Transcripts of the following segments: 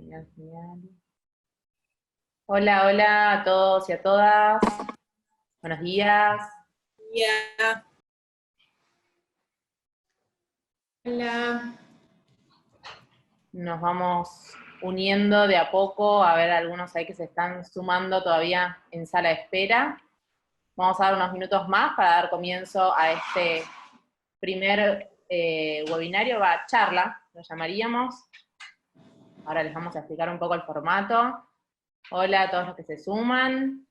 Genial, genial. Hola, hola a todos y a todas. Buenos días. Ya. Hola. Nos vamos uniendo de a poco. A ver, algunos ahí que se están sumando todavía en sala de espera. Vamos a dar unos minutos más para dar comienzo a este primer webinario, charla, lo llamaríamos. Ahora les vamos a explicar un poco el formato. Hola a todos los que se suman.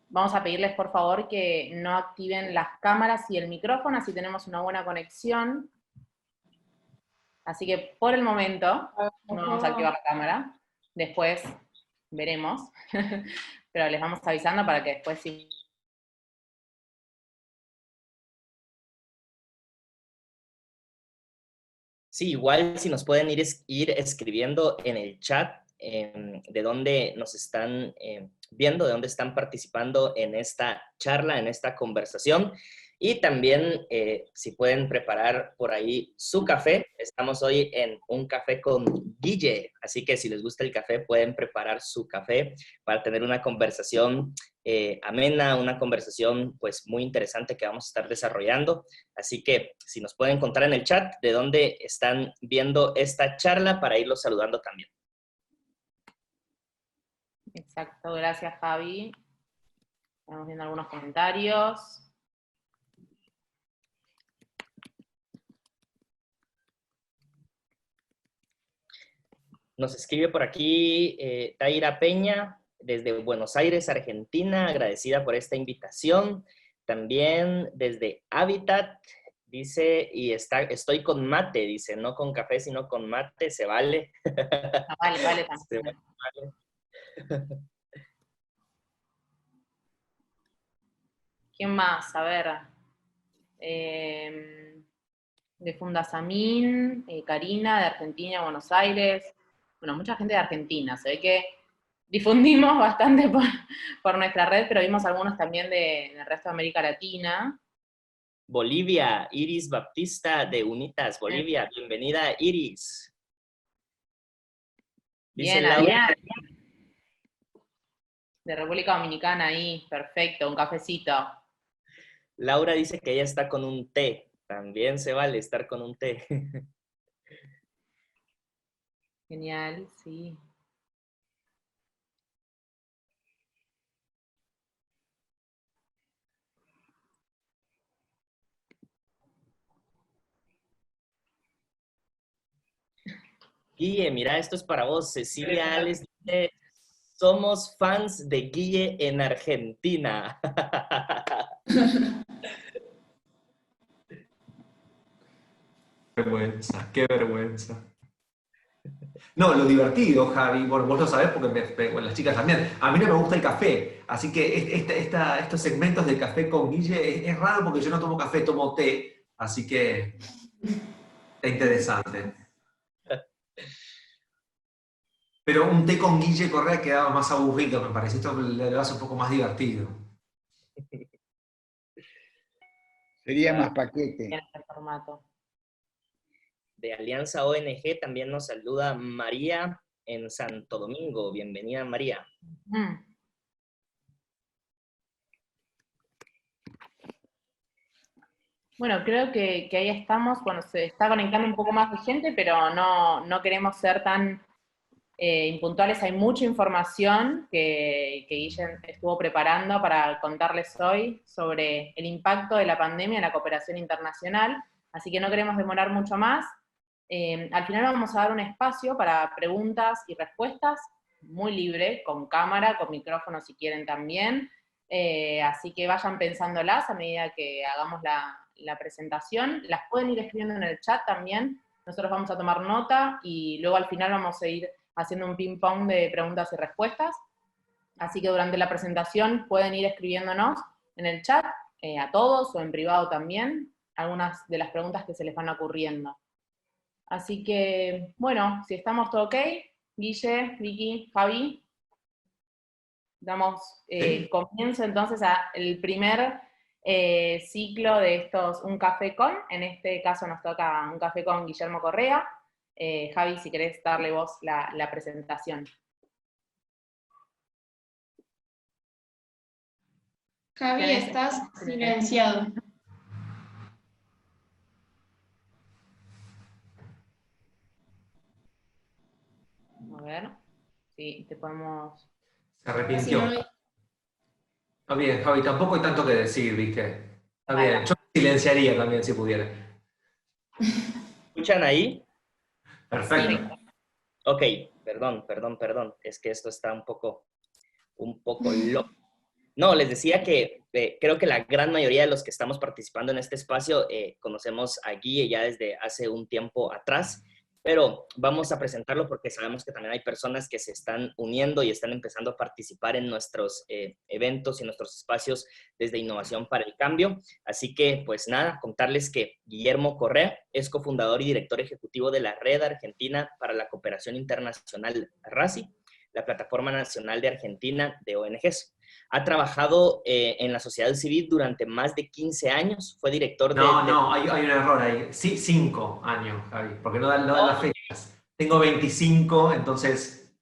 Vamos a pedirles, por favor, que no activen las cámaras y el micrófono, así tenemos una buena conexión. Así que, por el momento, no vamos a activar la cámara. Después veremos. Pero les vamos avisando para que después sí. Sí, igual si nos pueden ir escribiendo en el chat de dónde nos están viendo, de dónde están participando en esta charla, en esta conversación. Y también si pueden preparar por ahí su café. Estamos hoy en un café con Guille, así que si les gusta el café pueden preparar su café para tener una conversación amena, una conversación pues muy interesante que vamos a estar desarrollando. Así que si nos pueden contar en el chat de dónde están viendo esta charla para irlos saludando también. Exacto, gracias Javi. Estamos viendo algunos comentarios. Nos escribe por aquí Taira Peña, desde Buenos Aires, Argentina, agradecida por esta invitación. También desde Habitat, dice, estoy con mate, dice, no con café, sino con mate, se vale. Vale, vale Se también. vale. ¿Quién más? A ver. De Fundasamín, Karina, de Argentina, Buenos Aires. Bueno, mucha gente de Argentina. Se ve que difundimos bastante por nuestra red, pero vimos algunos también del resto de América Latina. Bolivia, Iris Baptista de Unitas, Bolivia. Bienvenida, Iris. Dice Bien, Laura. Adrián. De República Dominicana ahí, perfecto, un cafecito. Laura dice que ella está con un té. También se vale estar con un té. Genial, sí. Guille, mira, esto es para vos. Cecilia Alex dice, somos fans de Guille en Argentina. Vergüenza, qué vergüenza. No, lo divertido, Javi, vos lo sabés porque bueno, las chicas también. A mí no me gusta el café, así que estos segmentos de café con Guille es raro porque yo no tomo café, tomo té, así que es interesante. Pero un té con Guille Correa quedaba más aburrido, me parece. Esto lo hace un poco más divertido. Sería más paquete. En este formato. De Alianza ONG también nos saluda María en Santo Domingo. Bienvenida, María. Bueno, creo que ahí estamos. Bueno, se está conectando un poco más de gente, pero no queremos ser tan impuntuales. Hay mucha información que Guille estuvo preparando para contarles hoy sobre el impacto de la pandemia en la cooperación internacional, así que no queremos demorar mucho más. Al final vamos a dar un espacio para preguntas y respuestas, muy libre, con cámara, con micrófono si quieren también, así que vayan pensándolas a medida que hagamos la presentación. Las pueden ir escribiendo en el chat también, nosotros vamos a tomar nota y luego al final vamos a ir haciendo un ping-pong de preguntas y respuestas. Así que durante la presentación pueden ir escribiéndonos en el chat, a todos o en privado también, algunas de las preguntas que se les van ocurriendo. Así que, bueno, si estamos todo ok, Guille, Vicky, Javi, damos comienzo entonces al primer ciclo de estos Un Café Con. En este caso nos toca Un Café con Guillermo Correa. Javi, si querés darle vos la presentación. Javi, estás silenciado. A ver, sí, te podemos... Se arrepintió. Si no, Está bien, Javi, tampoco hay tanto que decir, ¿viste? Está Vale. bien, yo me silenciaría también si pudiera. ¿Escuchan ahí? Perfecto. Ok, perdón. Es que esto está un poco loco. No, les decía que creo que la gran mayoría de los que estamos participando en este espacio conocemos a Guille ya desde hace un tiempo atrás, pero vamos a presentarlo porque sabemos que también hay personas que se están uniendo y están empezando a participar en nuestros eventos y nuestros espacios desde Innovación para el Cambio. Así que, pues nada, contarles que Guillermo Correa es cofundador y director ejecutivo de la Red Argentina para la Cooperación Internacional RACI, la Plataforma Nacional de Argentina de ONGs. Ha trabajado en la sociedad civil durante más de 15 años. Fue director de... No, hay un error ahí. Sí, 5 años, Javi, porque no dan las fechas. Tengo 25, entonces...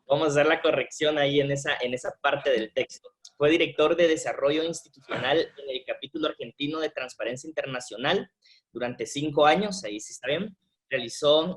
Vamos a hacer la corrección ahí en esa parte del texto. Fue director de Desarrollo Institucional en el capítulo argentino de Transparencia Internacional durante 5 años, ahí sí está bien. Realizó un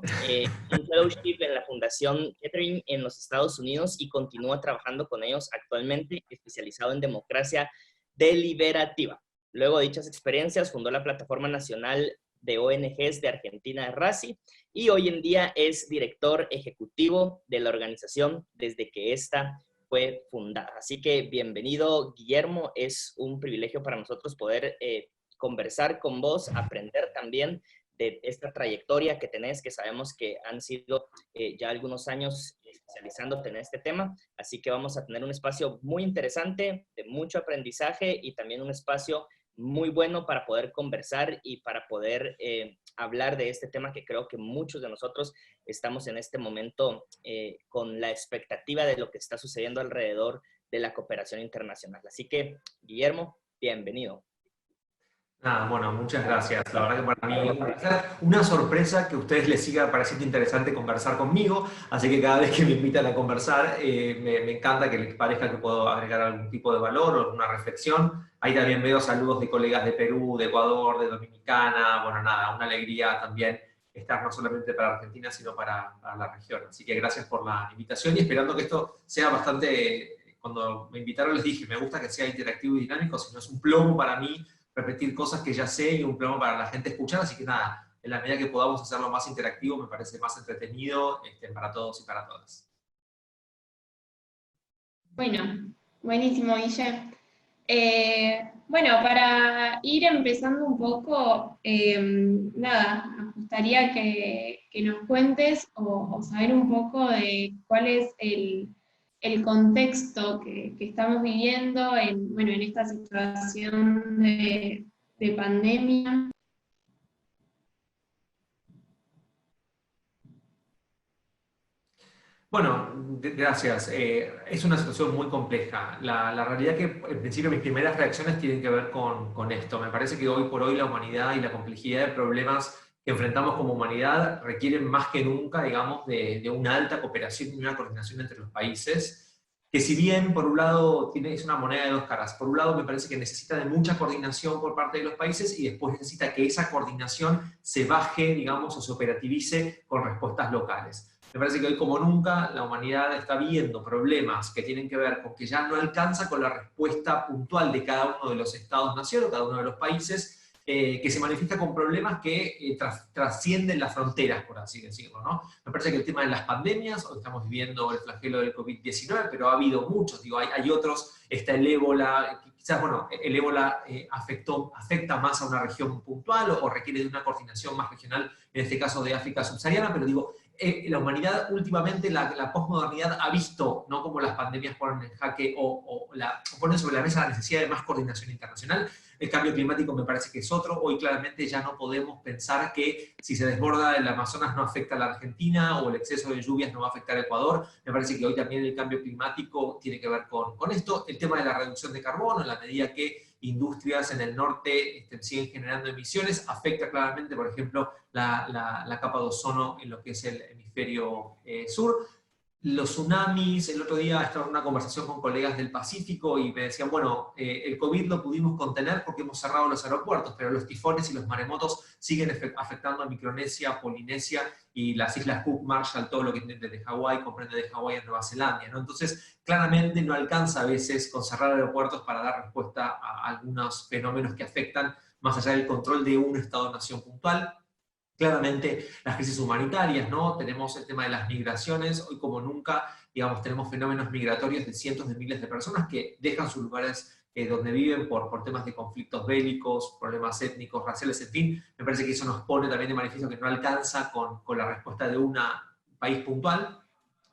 fellowship en la Fundación Kettering en los Estados Unidos y continúa trabajando con ellos actualmente, especializado en democracia deliberativa. Luego de dichas experiencias, fundó la Plataforma Nacional de ONGs de Argentina, RACI, y hoy en día es director ejecutivo de la organización desde que esta fue fundada. Así que bienvenido, Guillermo. Es un privilegio para nosotros poder conversar con vos, aprender también de esta trayectoria que tenés, que sabemos que han sido ya algunos años especializándote en este tema. Así que vamos a tener un espacio muy interesante, de mucho aprendizaje y también un espacio muy bueno para poder conversar y para poder hablar de este tema que creo que muchos de nosotros estamos en este momento con la expectativa de lo que está sucediendo alrededor de la cooperación internacional. Así que, Guillermo, bienvenido. Nada, bueno, muchas gracias. La verdad que para mí una sorpresa que a ustedes les siga pareciendo interesante conversar conmigo, así que cada vez que me invitan a conversar me encanta que les parezca que puedo agregar algún tipo de valor o una reflexión. Ahí también veo saludos de colegas de Perú, de Ecuador, de Dominicana. Bueno, nada, una alegría también estar no solamente para Argentina, sino para la región. Así que gracias por la invitación y esperando que esto sea bastante... Cuando me invitaron les dije, me gusta que sea interactivo y dinámico, si no es un plomo para mí repetir cosas que ya sé y un plomo para la gente escuchar, así que nada, en la medida que podamos hacerlo más interactivo, me parece más entretenido para todos y para todas. bueno, buenísimo, Guille. Bueno, para ir empezando un poco, nada, nos gustaría que nos cuentes o saber un poco de cuál es el contexto que estamos viviendo en esta situación de pandemia. Bueno, gracias. Es una situación muy compleja. La realidad es que, en principio, mis primeras reacciones tienen que ver con esto. Me parece que hoy por hoy la humanidad y la complejidad de problemas que enfrentamos como humanidad requieren más que nunca, digamos, de una alta cooperación y una coordinación entre los países, que si bien, por un lado, es una moneda de dos caras. Por un lado, me parece que necesita de mucha coordinación por parte de los países y después necesita que esa coordinación se baje, digamos, o se operativice con respuestas locales. Me parece que hoy como nunca la humanidad está viendo problemas que tienen que ver con que ya no alcanza con la respuesta puntual de cada uno de los estados-nación o cada uno de los países, que se manifiesta con problemas que trascienden las fronteras, por así decirlo, ¿no? Me parece que el tema de las pandemias, hoy estamos viviendo el flagelo del COVID-19, pero ha habido muchos, digo, hay otros, está el ébola, quizás, bueno, el ébola afecta más a una región puntual o requiere de una coordinación más regional, en este caso de África subsahariana, pero digo, la humanidad últimamente, la posmodernidad ha visto, ¿no?, cómo las pandemias ponen en jaque o ponen sobre la mesa la necesidad de más coordinación internacional. El cambio climático me parece que es otro. Hoy claramente ya no podemos pensar que si se desborda el Amazonas no afecta a la Argentina o el exceso de lluvias no va a afectar a Ecuador. Me parece que hoy también el cambio climático tiene que ver con esto. El tema de la reducción de carbono, en la medida que industrias en el norte siguen generando emisiones, afecta claramente, por ejemplo, la capa de ozono en lo que es el hemisferio sur. Los tsunamis, el otro día estaba en una conversación con colegas del Pacífico y me decían, bueno, el COVID lo pudimos contener porque hemos cerrado los aeropuertos, pero los tifones y los maremotos siguen afectando a Micronesia, Polinesia y las Islas Cook, Marshall, todo lo que desde Hawái, comprende de Hawái a Nueva Zelanda, ¿no? Entonces, claramente no alcanza a veces con cerrar aeropuertos para dar respuesta a algunos fenómenos que afectan más allá del control de un Estado-nación puntual. Claramente las crisis humanitarias, ¿no? Tenemos el tema de las migraciones, hoy como nunca, digamos, tenemos fenómenos migratorios de cientos de miles de personas que dejan sus lugares donde viven por temas de conflictos bélicos, problemas étnicos, raciales, en fin. Me parece que eso nos pone también de manifiesto que no alcanza con la respuesta de un país puntual.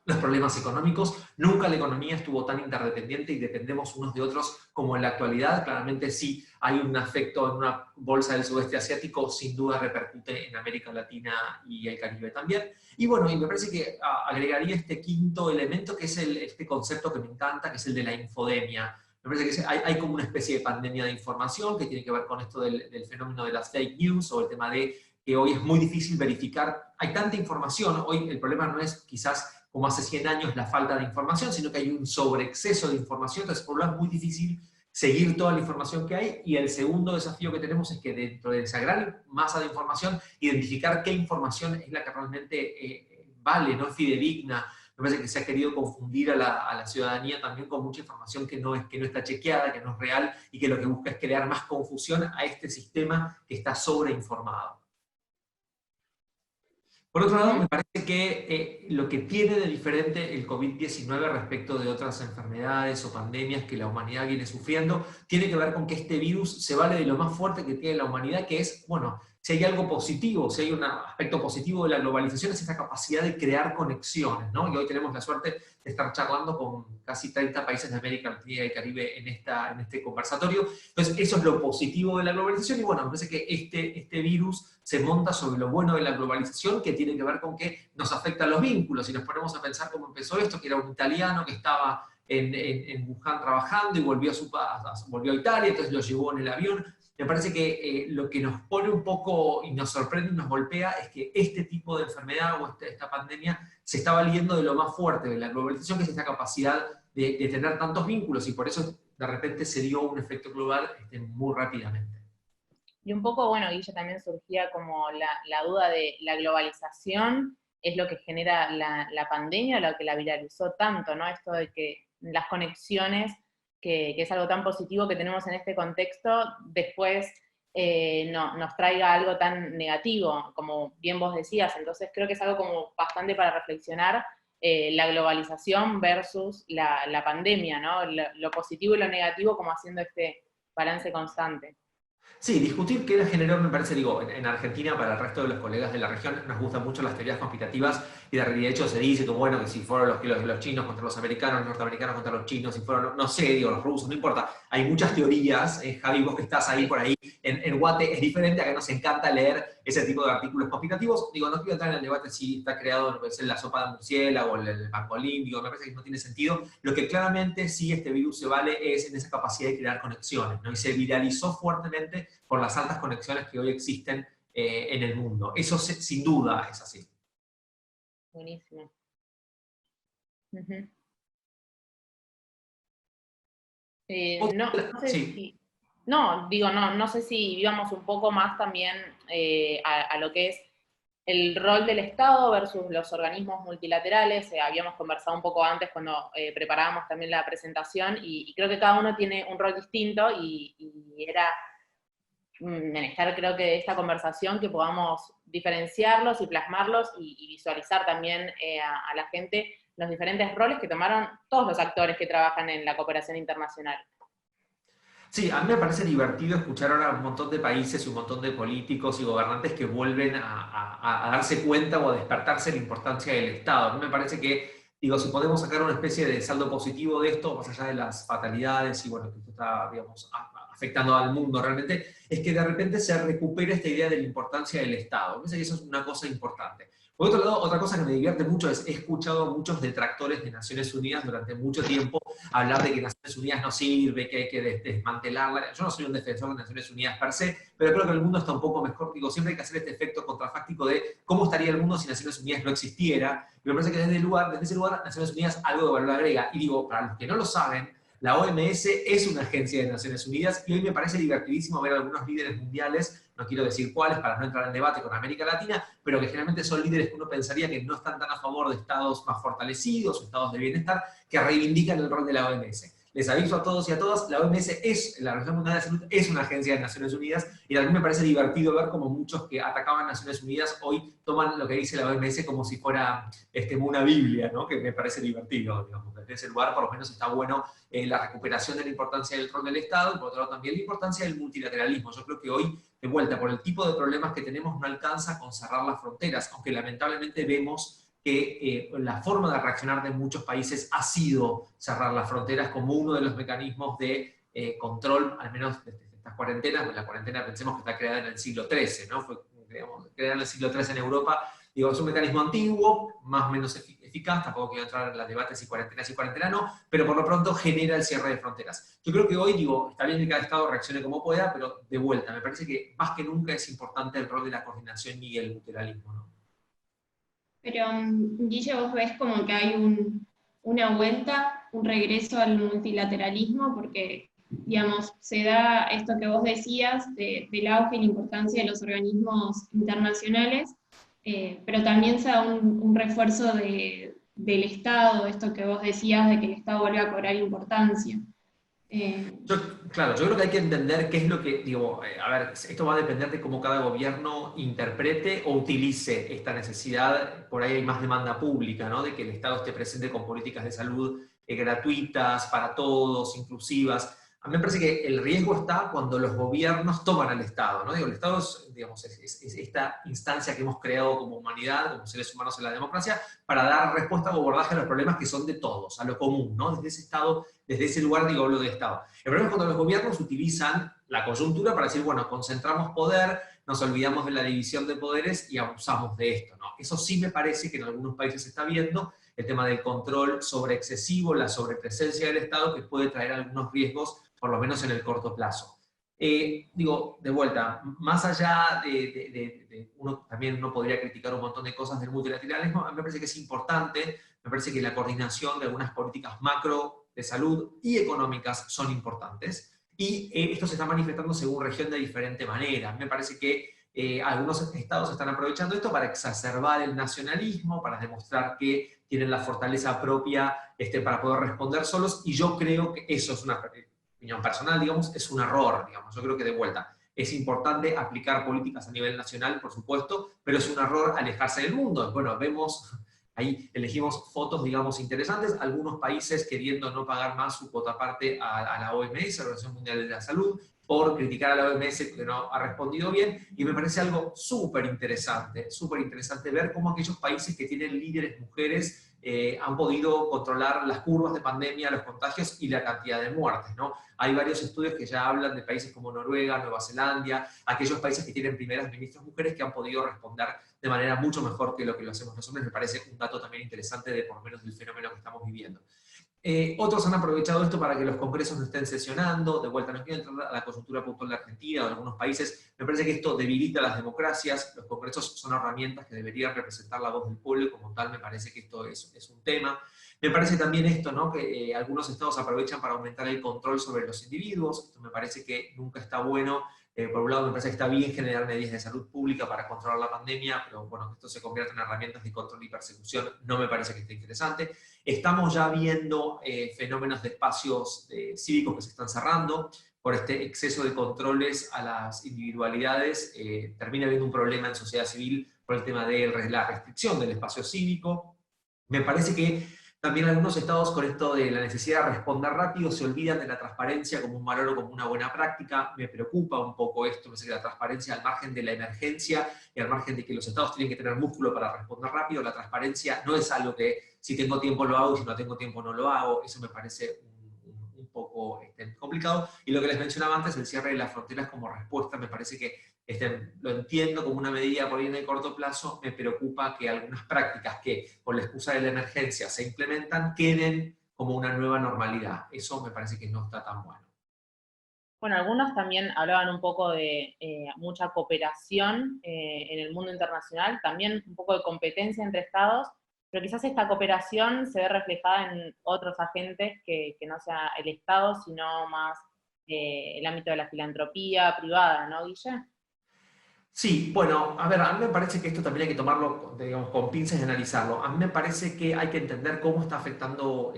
Los problemas económicos, nunca la economía estuvo tan interdependiente y dependemos unos de otros como en la actualidad. Claramente sí hay un efecto en una bolsa del sudeste asiático, sin duda repercute en América Latina y el Caribe también. Y bueno, y me parece que agregaría este quinto elemento, que es este concepto que me encanta, que es el de la infodemia. Me parece que hay como una especie de pandemia de información que tiene que ver con esto del fenómeno de las fake news, o el tema de que hoy es muy difícil verificar. Hay tanta información, hoy el problema no es quizás como hace 100 años la falta de información, sino que hay un sobreexceso de información, entonces por lo tanto es muy difícil seguir toda la información que hay, y el segundo desafío que tenemos es que dentro de esa gran masa de información, identificar qué información es la que realmente vale, no es fidedigna. Me parece que se ha querido confundir a la ciudadanía también con mucha información que no está chequeada, que no es real, y que lo que busca es crear más confusión a este sistema que está sobreinformado. Por otro lado, me parece que lo que tiene de diferente el COVID-19 respecto de otras enfermedades o pandemias que la humanidad viene sufriendo, tiene que ver con que este virus se vale de lo más fuerte que tiene la humanidad, que es, bueno, si hay algo positivo, si hay un aspecto positivo de la globalización, es esta capacidad de crear conexiones, ¿no? Y hoy tenemos la suerte de estar charlando con casi 30 países de América Latina y el Caribe en este conversatorio. Entonces, eso es lo positivo de la globalización, y bueno, me parece que este virus se monta sobre lo bueno de la globalización, que tiene que ver con que nos afectan los vínculos. Si nos ponemos a pensar cómo empezó esto, que era un italiano que estaba en Wuhan trabajando y volvió a Italia, entonces lo llevó en el avión. Me parece que lo que nos pone un poco y nos sorprende y nos golpea es que este tipo de enfermedad o esta pandemia se está valiendo de lo más fuerte de la globalización, que es esta capacidad de tener tantos vínculos, y por eso de repente se dio un efecto global muy rápidamente. Y un poco, bueno, Guille, también surgía como la duda de la globalización, es lo que genera la pandemia, lo que la viralizó tanto, ¿no? Esto de que las conexiones, que es algo tan positivo que tenemos en este contexto, después nos traiga algo tan negativo, como bien vos decías. Entonces creo que es algo como bastante para reflexionar, la globalización versus la pandemia, ¿no? Lo positivo y lo negativo, como haciendo este balance constante. Sí, discutir qué la generó, me parece, digo, en Argentina, para el resto de los colegas de la región, nos gustan mucho las teorías conspirativas, y de hecho se dice que, bueno, que si fueron los chinos contra los americanos, los norteamericanos contra los chinos, si fueron, no sé, digo, los rusos, no importa. Hay muchas teorías, Javi, vos que estás ahí por ahí, en Guate, es diferente, a que nos encanta leer ese tipo de artículos conspirativos. Digo, no quiero entrar en el debate si está creado, no sé, la sopa de murciélago o el pangolín, digo, me parece que no tiene sentido. Lo que claramente sí este virus se vale es en esa capacidad de crear conexiones, ¿no? Y se viralizó fuertemente por las altas conexiones que hoy existen en el mundo. Eso sin duda es así. Buenísimo. No sé si... No, digo, no sé si íbamos un poco más también a lo que es el rol del Estado versus los organismos multilaterales. Habíamos conversado un poco antes cuando preparábamos también la presentación, y creo que cada uno tiene un rol distinto, y era menester, creo que, de esta conversación, que podamos diferenciarlos y plasmarlos y visualizar también a la gente los diferentes roles que tomaron todos los actores que trabajan en la cooperación internacional. Sí, a mí me parece divertido escuchar ahora un montón de países y un montón de políticos y gobernantes que vuelven a darse cuenta o a despertarse la importancia del Estado. A mí me parece que, digo, si podemos sacar una especie de saldo positivo de esto, más allá de las fatalidades y bueno, que esto está, digamos, afectando al mundo realmente, es que de repente se recupera esta idea de la importancia del Estado. Me parece que eso es una cosa importante. Por otro lado, otra cosa que me divierte mucho es, he escuchado a muchos detractores de Naciones Unidas durante mucho tiempo hablar de que Naciones Unidas no sirve, que hay que desmantelarla. Yo no soy un defensor de Naciones Unidas per se, pero creo que el mundo está un poco mejor. Digo, siempre hay que hacer este efecto contrafáctico de cómo estaría el mundo si Naciones Unidas no existiera. Y me parece que desde ese lugar, Naciones Unidas algo de valor agrega. Y digo, para los que no lo saben, la OMS es una agencia de Naciones Unidas y hoy me parece divertidísimo ver a algunos líderes mundiales, no quiero decir cuáles para no entrar en debate con América Latina, pero que generalmente son líderes que uno pensaría que no están tan a favor de estados más fortalecidos o estados de bienestar, que reivindican el rol de la OMS. Les aviso a todos y a todas, la OMS la Organización Mundial de la Salud es una agencia de Naciones Unidas y también me parece divertido ver cómo muchos que atacaban Naciones Unidas hoy toman lo que dice la OMS como si fuera una Biblia, ¿no? Que me parece divertido, digamos. Desde ese lugar por lo menos está bueno la recuperación de la importancia del rol del Estado y por otro lado también la importancia del multilateralismo. Yo creo que hoy, de vuelta, por el tipo de problemas que tenemos, no alcanza con cerrar las fronteras, aunque lamentablemente vemos que la forma de reaccionar de muchos países ha sido cerrar las fronteras como uno de los mecanismos de control, al menos de estas cuarentenas. La cuarentena pensemos que está creada en el siglo XIII, ¿no? Fue creada en el siglo XIII en Europa. Digo, es un mecanismo antiguo, más o menos eficaz, tampoco quiero entrar en los debates si cuarentena no, pero por lo pronto genera el cierre de fronteras. Yo creo que hoy, digo, está bien que cada estado reaccione como pueda, pero de vuelta, me parece que más que nunca es importante el rol de la coordinación y el multilateralismo, ¿no? Pero, Guille, vos ves como que hay una vuelta, un regreso al multilateralismo, porque, digamos, se da esto que vos decías, del auge y la importancia de los organismos internacionales, pero también se da un refuerzo del Estado, esto que vos decías, de que el Estado vuelve a cobrar importancia. Claro, yo creo que hay que entender qué es lo que, digo, a ver, esto va a depender de cómo cada gobierno interprete o utilice esta necesidad. Por ahí hay más demanda pública, ¿no? De que el Estado esté presente con políticas de salud gratuitas, para todos, inclusivas. A mí me parece que el riesgo está cuando los gobiernos toman al Estado, ¿no? Digo, el Estado es, digamos, es esta instancia que hemos creado como humanidad, como seres humanos en la democracia, para dar respuesta o abordaje a los problemas que son de todos, a lo común, ¿no? Desde ese Estado, desde ese lugar, digo, hablo de Estado. El problema es cuando los gobiernos utilizan la coyuntura para decir, bueno, concentramos poder, nos olvidamos de la división de poderes y abusamos de esto, ¿no? Eso sí me parece que en algunos países se está viendo, el tema del control sobre excesivo, la sobrepresencia del Estado, que puede traer algunos riesgos, por lo menos en el corto plazo. Digo, de vuelta, más allá uno también uno podría criticar un montón de cosas del multilateralismo, me parece que es importante, me parece que la coordinación de algunas políticas macro de salud y económicas son importantes, y esto se está manifestando según región de diferente manera. Me parece que algunos estados están aprovechando esto para exacerbar el nacionalismo, para demostrar que tienen la fortaleza propia para poder responder solos, y yo creo que eso es una opinión personal, digamos, es un error, digamos. Yo creo que de vuelta es importante aplicar políticas a nivel nacional, por supuesto, pero es un error alejarse del mundo. Bueno, vemos, ahí elegimos fotos, digamos, interesantes, algunos países queriendo no pagar más su cuota parte a la OMS, la Organización Mundial de la Salud, por criticar a la OMS que no ha respondido bien, y me parece algo súper interesante ver cómo aquellos países que tienen líderes mujeres han podido controlar las curvas de pandemia, los contagios y la cantidad de muertes, ¿no? Hay varios estudios que ya hablan de países como Noruega, Nueva Zelanda, aquellos países que tienen primeras ministras mujeres que han podido responder de manera mucho mejor que lo hacemos los hombres. Me parece un dato también interesante de por lo menos del fenómeno que estamos viviendo. Otros han aprovechado esto para que los congresos no estén sesionando. De vuelta, no quiero entrar a la coyuntura puntual de Argentina o de algunos países. Me parece que esto debilita las democracias. Los congresos son herramientas que deberían representar la voz del pueblo, y como tal me parece que esto es un tema. Me parece también esto, ¿no? Que algunos estados aprovechan para aumentar el control sobre los individuos. Esto me parece que nunca está bueno. Por un lado, me parece que está bien generar medidas de salud pública para controlar la pandemia, pero bueno, que esto se convierta en herramientas de control y persecución no me parece que esté interesante. Estamos ya viendo fenómenos de espacios cívicos que se están cerrando por este exceso de controles a las individualidades. Termina habiendo un problema en sociedad civil por el tema de la restricción del espacio cívico. Me parece que también algunos estados, con esto de la necesidad de responder rápido, se olvidan de la transparencia como un valor o como una buena práctica. Me preocupa un poco esto. Me parece que la transparencia, al margen de la emergencia y al margen de que los estados tienen que tener músculo para responder rápido, la transparencia no es algo que si tengo tiempo lo hago y si no tengo tiempo no lo hago. Eso me parece un poco complicado. Y lo que les mencionaba antes, el cierre de las fronteras como respuesta, me parece que lo entiendo como una medida por ahí en el corto plazo. Me preocupa que algunas prácticas que con la excusa de la emergencia se implementan queden como una nueva normalidad. Eso me parece que no está tan bueno. Bueno, algunos también hablaban un poco de mucha cooperación en el mundo internacional, también un poco de competencia entre estados, pero quizás esta cooperación se ve reflejada en otros agentes que no sea el Estado, sino más el ámbito de la filantropía privada, ¿no, Guille? Sí, bueno, a ver, a mí me parece que esto también hay que tomarlo, digamos, con pinzas y analizarlo. A mí me parece que hay que entender cómo está afectando,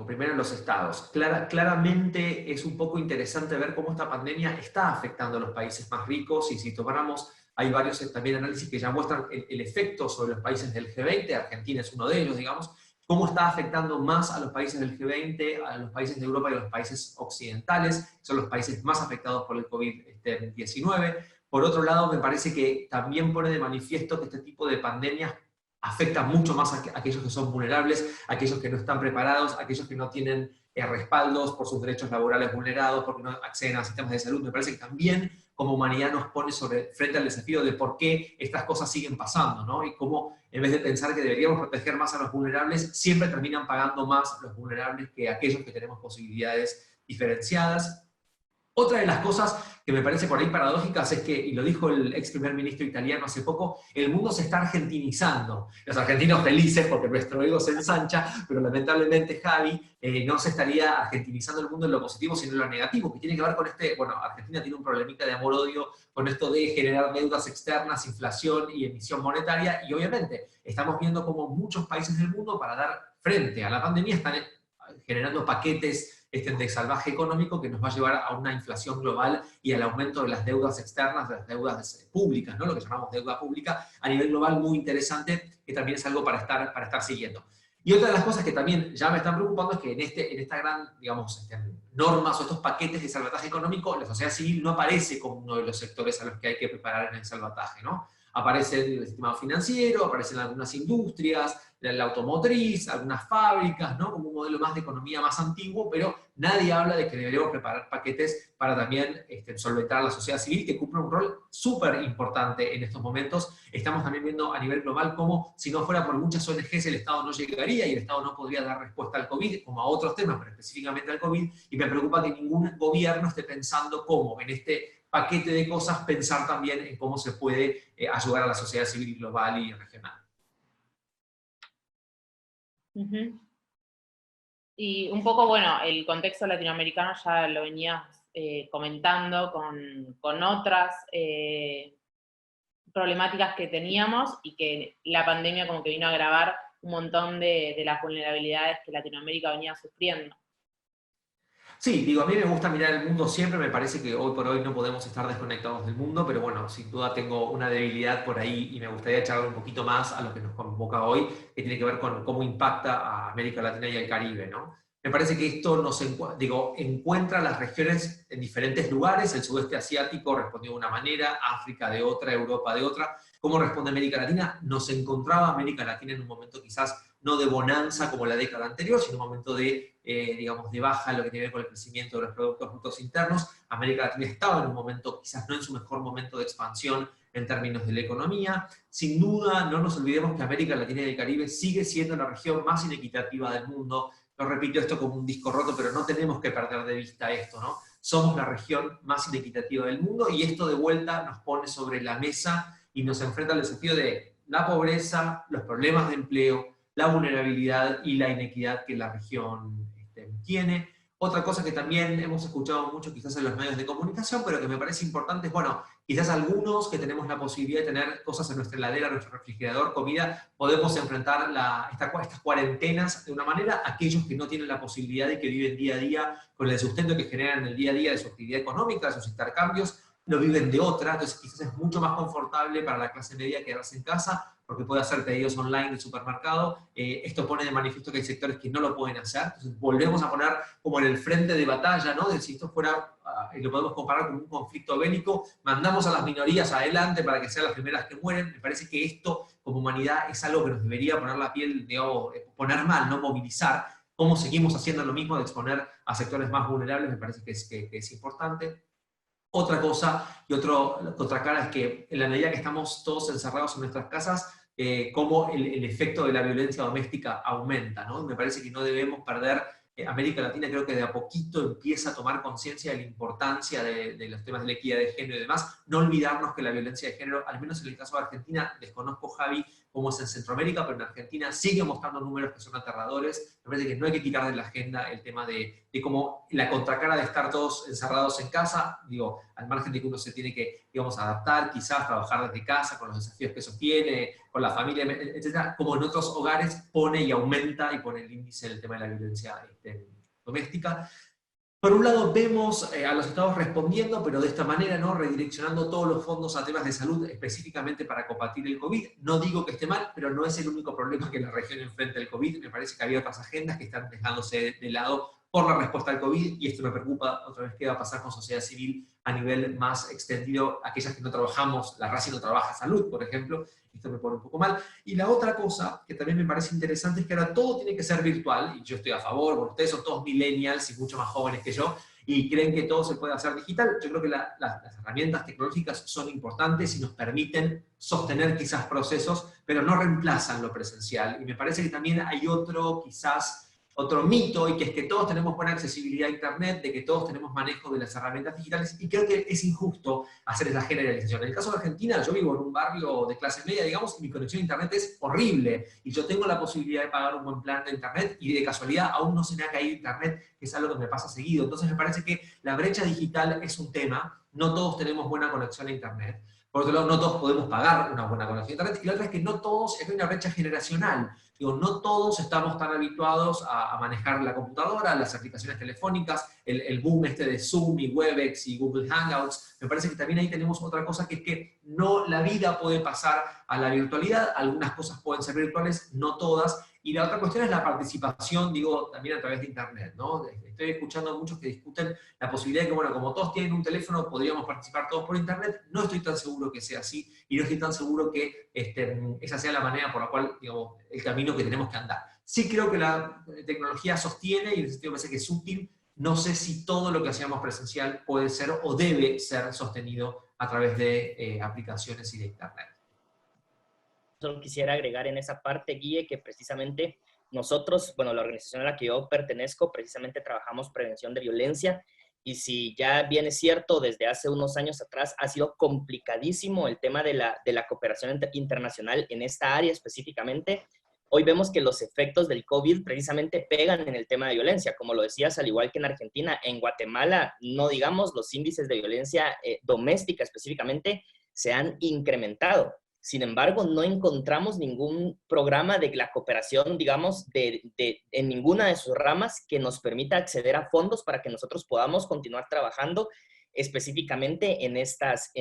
primero los estados. Claramente es un poco interesante ver cómo esta pandemia está afectando a los países más ricos, y si tomáramos, hay varios también análisis que ya muestran el efecto sobre los países del G20, Argentina es uno de ellos, digamos, cómo está afectando más a los países del G20, a los países de Europa y a los países occidentales, que son los países más afectados por el COVID-19. Por otro lado, me parece que también pone de manifiesto que este tipo de pandemias afecta mucho más a aquellos que son vulnerables, a aquellos que no están preparados, a aquellos que no tienen respaldos por sus derechos laborales vulnerados, porque no acceden a sistemas de salud. Me parece que también como humanidad nos pone frente al desafío de por qué estas cosas siguen pasando, ¿no? Y cómo, en vez de pensar que deberíamos proteger más a los vulnerables, siempre terminan pagando más los vulnerables que aquellos que tenemos posibilidades diferenciadas. Otra de las cosas que me parece por ahí paradójicas es que, y lo dijo el ex primer ministro italiano hace poco, el mundo se está argentinizando. Los argentinos felices porque nuestro ego se ensancha, pero lamentablemente, Javi, no se estaría argentinizando el mundo en lo positivo, sino en lo negativo, que tiene que ver con bueno, Argentina tiene un problemita de amor-odio con esto de generar deudas externas, inflación y emisión monetaria, y obviamente estamos viendo como muchos países del mundo, para dar frente a la pandemia, están generando paquetes de salvaje económico que nos va a llevar a una inflación global y al aumento de las deudas externas, de las deudas públicas, ¿no? Lo que llamamos deuda pública a nivel global, muy interesante, que también es algo para estar siguiendo. Y otra de las cosas que también ya me están preocupando es que en esta gran, digamos, normas o estos paquetes de salvataje económico, la sociedad civil no aparece como uno de los sectores a los que hay que preparar en el salvataje, ¿no? Aparece el sistema financiero, aparecen algunas industrias, la automotriz, algunas fábricas, ¿no? Como un modelo más de economía más antiguo, pero nadie habla de que deberíamos preparar paquetes para también solventar a la sociedad civil, que cumple un rol súper importante en estos momentos. Estamos también viendo a nivel global cómo, si no fuera por muchas ONGs, el Estado no llegaría y el Estado no podría dar respuesta al COVID, como a otros temas, pero específicamente al COVID, y me preocupa que ningún gobierno esté pensando cómo en este paquete de cosas pensar también en cómo se puede ayudar a la sociedad civil global y regional. Uh-huh. Y un poco, bueno, el contexto latinoamericano ya lo venías comentando con otras problemáticas que teníamos, y que la pandemia como que vino a agravar un montón de las vulnerabilidades que Latinoamérica venía sufriendo. Sí, digo, a mí me gusta mirar el mundo siempre, me parece que hoy por hoy no podemos estar desconectados del mundo, pero bueno, sin duda tengo una debilidad por ahí y me gustaría charlar un poquito más a lo que nos convoca hoy, que tiene que ver con cómo impacta a América Latina y al Caribe, ¿no? Me parece que esto encuentra las regiones en diferentes lugares. El sudeste asiático respondió de una manera, África de otra, Europa de otra. ¿Cómo responde América Latina? Nos encontraba América Latina en un momento quizás no de bonanza como la década anterior, sino un momento digamos, de baja en lo que tiene que ver con el crecimiento de los productos brutos internos. América Latina estaba en un momento, quizás no en su mejor momento de expansión en términos de la economía. Sin duda, no nos olvidemos que América Latina y el Caribe sigue siendo la región más inequitativa del mundo. No repito esto como un disco roto, pero no tenemos que perder de vista esto, ¿no? Somos la región más inequitativa del mundo, y esto de vuelta nos pone sobre la mesa y nos enfrenta al desafío de la pobreza, los problemas de empleo, la vulnerabilidad y la inequidad que la región tiene. Otra cosa que también hemos escuchado mucho quizás en los medios de comunicación, pero que me parece importante es, bueno, quizás algunos que tenemos la posibilidad de tener cosas en nuestra heladera, en nuestro refrigerador, comida, podemos enfrentar estas cuarentenas de una manera. Aquellos que no tienen la posibilidad y que viven día a día con el sustento que generan en el día a día de su actividad económica, de sus intercambios, lo viven de otra. Entonces quizás es mucho más confortable para la clase media quedarse en casa, porque puede hacer pedidos online del supermercado. Esto pone de manifiesto que hay sectores que no lo pueden hacer. Entonces volvemos a poner como en el frente de batalla, ¿no? De si esto fuera, lo podemos comparar con un conflicto bélico, mandamos a las minorías adelante para que sean las primeras que mueren. Me parece que esto, como humanidad, es algo que nos debería poner la piel, digamos, poner mal, no movilizar, cómo seguimos haciendo lo mismo de exponer a sectores más vulnerables, me parece que es importante. Otra cosa y otra cara es que en la medida que estamos todos encerrados en nuestras casas, cómo el efecto de la violencia doméstica aumenta, ¿no? Me parece que no debemos perder. América Latina creo que de a poquito empieza a tomar conciencia de la importancia de los temas de la equidad de género y demás. No olvidarnos que la violencia de género, al menos en el caso de Argentina, desconozco, Javi, cómo es en Centroamérica, pero en Argentina sigue mostrando números que son aterradores. Me parece que no hay que quitar de la agenda el tema de cómo la contracara de estar todos encerrados en casa, digo, al margen de que uno se tiene que, digamos, adaptar, quizás trabajar desde casa, con los desafíos que eso tiene, con la familia, etcétera, como en otros hogares pone y aumenta y pone el índice en el tema de la violencia doméstica. Por un lado vemos a los estados respondiendo, pero de esta manera, ¿no? Redireccionando todos los fondos a temas de salud específicamente para combatir el COVID. No digo que esté mal, pero no es el único problema que la región enfrenta el COVID. Me parece que había otras agendas que están dejándose de lado por la respuesta al COVID, y esto me preocupa otra vez qué va a pasar con sociedad civil a nivel más extendido, aquellas que no trabajamos, la RACI no trabaja salud, por ejemplo, esto me pone un poco mal. Y la otra cosa que también me parece interesante es que ahora todo tiene que ser virtual, y yo estoy a favor, porque ustedes son todos millennials y mucho más jóvenes que yo, y creen que todo se puede hacer digital. Yo creo que las herramientas tecnológicas son importantes y nos permiten sostener quizás procesos, pero no reemplazan lo presencial. Y me parece que también hay otro mito, y que es que todos tenemos buena accesibilidad a Internet, de que todos tenemos manejo de las herramientas digitales, y creo que es injusto hacer esa generalización. En el caso de Argentina, yo vivo en un barrio de clase media, digamos, y mi conexión a Internet es horrible, y yo tengo la posibilidad de pagar un buen plan de Internet, y de casualidad aún no se me ha caído Internet, que es algo que me pasa seguido. Entonces me parece que la brecha digital es un tema, no todos tenemos buena conexión a Internet. Por otro lado, no todos podemos pagar una buena conexión a Internet, y la otra es que no todos, es una brecha generacional. Digo, no todos estamos tan habituados a manejar la computadora, las aplicaciones telefónicas, el boom de Zoom y Webex y Google Hangouts. Me parece que también ahí tenemos otra cosa, que es que no, la vida puede pasar a la virtualidad, algunas cosas pueden ser virtuales, no todas. Y la otra cuestión es la participación, digo, también a través de Internet, ¿no? Estoy escuchando a muchos que discuten la posibilidad de que, bueno, como todos tienen un teléfono, podríamos participar todos por Internet. No estoy tan seguro que sea así, y no estoy tan seguro que esa sea la manera por la cual, digamos, el camino que tenemos que andar. Sí creo que la tecnología sostiene, y en ese sentido me parece que es útil. No sé si todo lo que hacíamos presencial puede ser o debe ser sostenido a través de aplicaciones y de Internet. Solo quisiera agregar en esa parte, Guille, que precisamente nosotros, bueno, la organización a la que yo pertenezco, precisamente trabajamos prevención de violencia, y si ya bien es cierto, desde hace unos años atrás ha sido complicadísimo el tema de la cooperación internacional en esta área específicamente, hoy vemos que los efectos del COVID precisamente pegan en el tema de violencia. Como lo decías, al igual que en Argentina, en Guatemala, no digamos, los índices de violencia doméstica específicamente se han incrementado. Sin embargo, no encontramos ningún programa de la cooperación, digamos, en ninguna de sus ramas que nos permita acceder a fondos para que nosotros podamos continuar trabajando específicamente en estos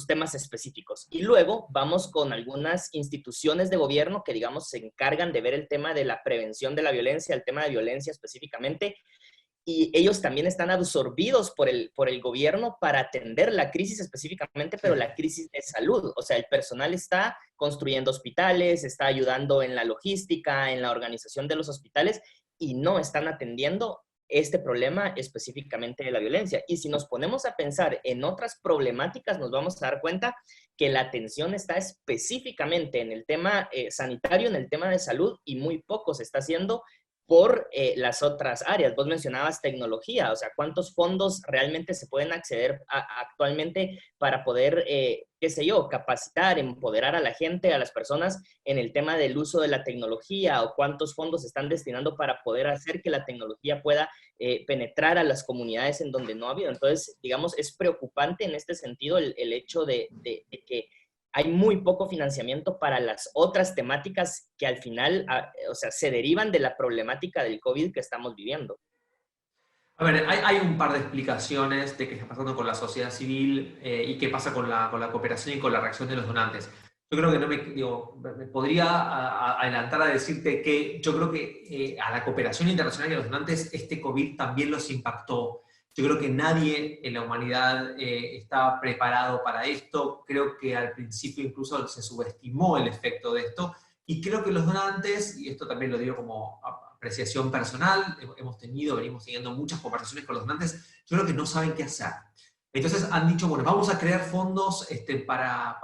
temas específicos. Y luego vamos con algunas instituciones de gobierno que, digamos, se encargan de ver el tema de la prevención de la violencia, el tema de violencia específicamente, y ellos también están absorbidos por el gobierno para atender la crisis específicamente, pero la crisis de salud. O sea, el personal está construyendo hospitales, está ayudando en la logística, en la organización de los hospitales, y no están atendiendo este problema específicamente de la violencia. Y si nos ponemos a pensar en otras problemáticas, nos vamos a dar cuenta que la atención está específicamente en el tema sanitario, en el tema de salud, y muy poco se está haciendo por las otras áreas. Vos mencionabas tecnología, o sea, ¿cuántos fondos realmente se pueden acceder actualmente para poder, qué sé yo, capacitar, empoderar a la gente, a las personas en el tema del uso de la tecnología? ¿O cuántos fondos se están destinando para poder hacer que la tecnología pueda penetrar a las comunidades en donde no ha habido? Entonces, digamos, es preocupante en este sentido el hecho de que hay muy poco financiamiento para las otras temáticas que al final, o sea, se derivan de la problemática del COVID que estamos viviendo. A ver, hay un par de explicaciones de qué está pasando con la sociedad civil y qué pasa con la cooperación y con la reacción de los donantes. Yo creo que me podría adelantar a decirte que yo creo que a la cooperación internacional y a los donantes este COVID también los impactó. Yo creo que nadie en la humanidad estaba preparado para esto. Creo que al principio incluso se subestimó el efecto de esto. Y creo que los donantes, y esto también lo digo como apreciación personal, venimos teniendo muchas conversaciones con los donantes, yo creo que no saben qué hacer. Entonces han dicho, bueno, vamos a crear fondos para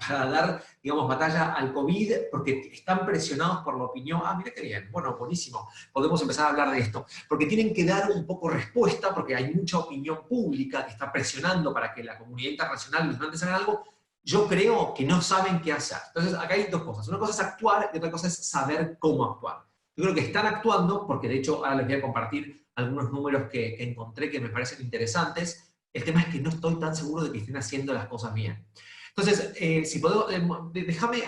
dar, digamos, batalla al COVID, porque están presionados por la opinión. Ah, mira qué bien, bueno, buenísimo, podemos empezar a hablar de esto. Porque tienen que dar un poco respuesta, porque hay mucha opinión pública que está presionando para que la comunidad internacional y los donantes hagan algo. Yo creo que no saben qué hacer. Entonces, acá hay dos cosas. Una cosa es actuar y otra cosa es saber cómo actuar. Yo creo que están actuando, porque de hecho ahora les voy a compartir algunos números que encontré que me parecen interesantes. El tema es que no estoy tan seguro de que estén haciendo las cosas bien. Entonces, si puedo, déjame,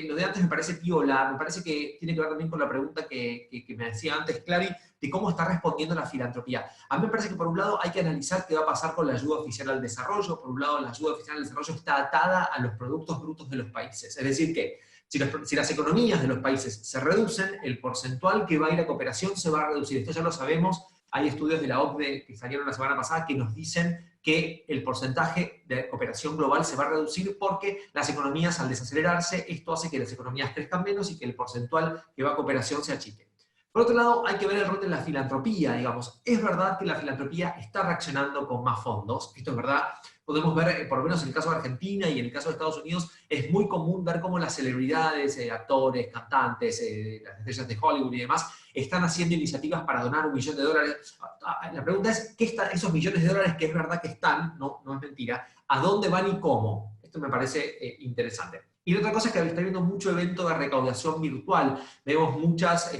lo de antes me parece piola, me parece que tiene que ver también con la pregunta que me decía antes Clary, de cómo está respondiendo la filantropía. A mí me parece que por un lado hay que analizar qué va a pasar con la ayuda oficial al desarrollo. Por un lado, la ayuda oficial al desarrollo está atada a los productos brutos de los países. Es decir, que si las economías de los países se reducen, el porcentual que va a ir a cooperación se va a reducir. Esto ya lo sabemos. Hay estudios de la OCDE que salieron la semana pasada que nos dicen que el porcentaje de cooperación global se va a reducir porque las economías, al desacelerarse, esto hace que las economías crezcan menos y que el porcentual que va a cooperación se achique. Por otro lado, hay que ver el rol de la filantropía, digamos. Es verdad que la filantropía está reaccionando con más fondos, esto es verdad. Podemos ver, por lo menos en el caso de Argentina y en el caso de Estados Unidos, es muy común ver cómo las celebridades, actores, cantantes, las estrellas de Hollywood y demás, están haciendo iniciativas para donar $1 millón. La pregunta es, ¿qué están esos millones de dólares que es verdad que están, no es mentira, a dónde van y cómo? Esto me parece interesante. Y otra cosa es que está habiendo mucho evento de recaudación virtual. Vemos muchas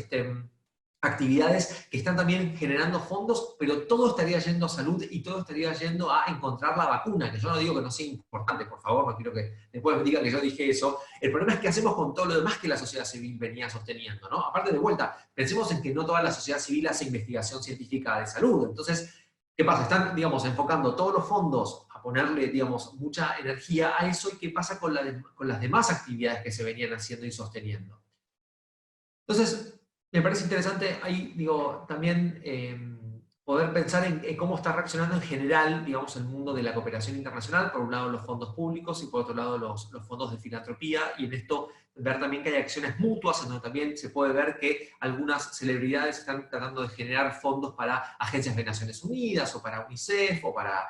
actividades que están también generando fondos, pero todo estaría yendo a salud y todo estaría yendo a encontrar la vacuna, que yo no digo que no sea importante, por favor, no quiero que después me digan que yo dije eso. El problema es qué hacemos con todo lo demás que la sociedad civil venía sosteniendo, ¿no? Aparte, de vuelta, pensemos en que no toda la sociedad civil hace investigación científica de salud. Entonces, ¿qué pasa? Están, digamos, enfocando todos los fondos a ponerle, digamos, mucha energía a eso, y ¿qué pasa con las demás actividades que se venían haciendo y sosteniendo? Entonces, me parece interesante ahí, digo, también poder pensar en cómo está reaccionando en general, digamos, el mundo de la cooperación internacional, por un lado los fondos públicos y por otro lado los fondos de filantropía, y en esto ver también que hay acciones mutuas, en donde también se puede ver que algunas celebridades están tratando de generar fondos para agencias de Naciones Unidas, o para UNICEF, o para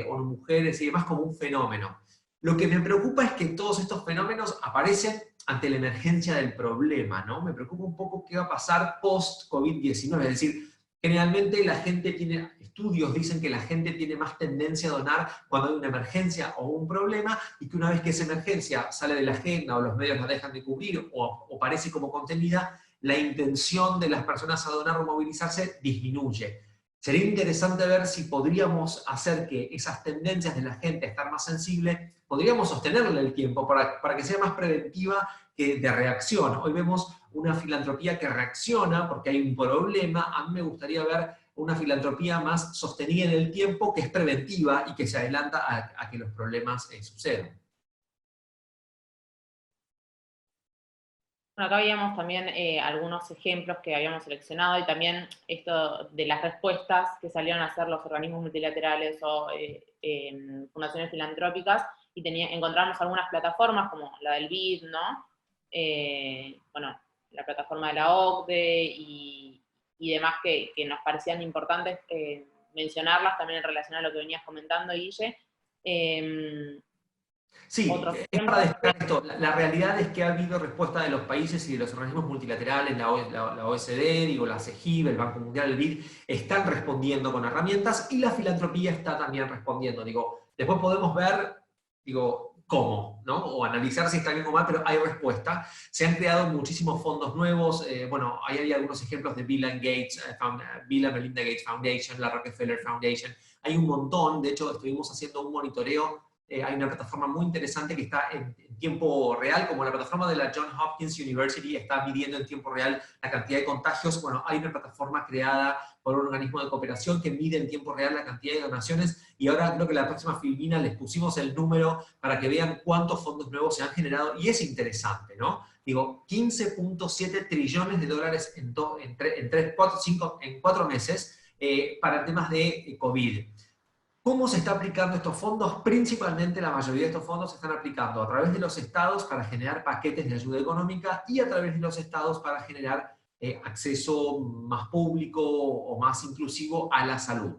ONU Mujeres y demás, como un fenómeno. Lo que me preocupa es que todos estos fenómenos aparecen ante la emergencia del problema, ¿no? Me preocupa un poco qué va a pasar post-COVID-19, es decir, generalmente la gente tiene, estudios dicen que la gente tiene más tendencia a donar cuando hay una emergencia o un problema, y que una vez que esa emergencia sale de la agenda o los medios la dejan de cubrir o parece como contenida, la intención de las personas a donar o movilizarse disminuye. Sería interesante ver si podríamos hacer que esas tendencias de la gente a estar más sensible, podríamos sostenerle el tiempo para que sea más preventiva que de reacción. Hoy vemos una filantropía que reacciona porque hay un problema. A mí me gustaría ver una filantropía más sostenida en el tiempo, que es preventiva y que se adelanta a que los problemas sucedan. Bueno, acá veíamos también algunos ejemplos que habíamos seleccionado, y también esto de las respuestas que salieron a hacer los organismos multilaterales o fundaciones filantrópicas, y encontramos algunas plataformas como la del BID, ¿no? Bueno, la plataforma de la OCDE y demás que nos parecían importantes mencionarlas también en relación a lo que venías comentando, Guille. Sí, es para destacar esto. La realidad es que ha habido respuesta de los países y de los organismos multilaterales, la OECD, digo, la CEGIB, el Banco Mundial, el BID, están respondiendo con herramientas, y la filantropía está también respondiendo. Digo, después podemos ver, digo, cómo, ¿no? O analizar si está bien o mal, pero hay respuesta. Se han creado muchísimos fondos nuevos. Bueno, ahí hay algunos ejemplos de Bill and Melinda Gates Foundation, la Rockefeller Foundation. Hay un montón. De hecho, estuvimos haciendo un monitoreo. Hay una plataforma muy interesante que está en tiempo real, como la plataforma de la Johns Hopkins University está midiendo en tiempo real la cantidad de contagios. Bueno, hay una plataforma creada por un organismo de cooperación que mide en tiempo real la cantidad de donaciones, y ahora creo que la próxima Filmina les pusimos el número para que vean cuántos fondos nuevos se han generado, y es interesante, ¿no? Digo, 15.7 trillones de dólares en 4 meses para temas de COVID. ¿Cómo se está aplicando estos fondos? Principalmente la mayoría de estos fondos se están aplicando a través de los estados para generar paquetes de ayuda económica, y a través de los estados para generar acceso más público o más inclusivo a la salud.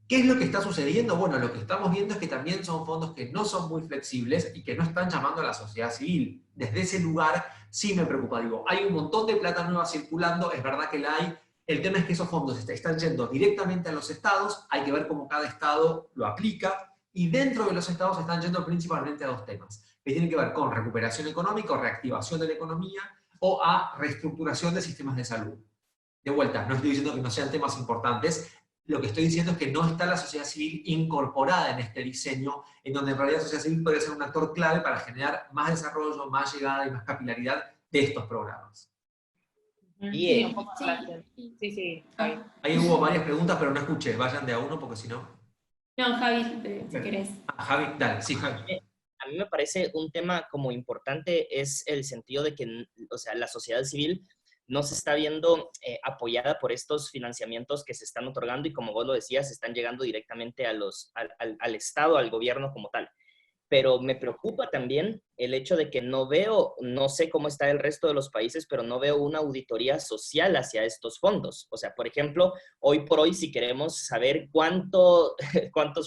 ¿Qué es lo que está sucediendo? Bueno, lo que estamos viendo es que también son fondos que no son muy flexibles y que no están llamando a la sociedad civil. Desde ese lugar sí me preocupa. Digo, hay un montón de plata nueva circulando, es verdad que la hay. El tema es que esos fondos están yendo directamente a los estados, hay que ver cómo cada estado lo aplica, y dentro de los estados están yendo principalmente a dos temas, que tienen que ver con recuperación económica o reactivación de la economía, o a reestructuración de sistemas de salud. De vuelta, no estoy diciendo que no sean temas importantes, lo que estoy diciendo es que no está la sociedad civil incorporada en este diseño, en donde en realidad la sociedad civil puede ser un actor clave para generar más desarrollo, más llegada y más capilaridad de estos programas. Sí, un poco sí. Ahí hubo varias preguntas, pero no escuché. Vayan de a uno porque si no... No, Javi, si querés. Javi, dale, sí, Javi. A mí me parece un tema como importante es el sentido de que, o sea, la sociedad civil no se está viendo apoyada por estos financiamientos que se están otorgando y, como vos lo decías, están llegando directamente a al Estado, al gobierno como tal. Pero me preocupa también el hecho de que no veo, no sé cómo está el resto de los países, pero no veo una auditoría social hacia estos fondos. O sea, por ejemplo, hoy por hoy, si queremos saber cuántos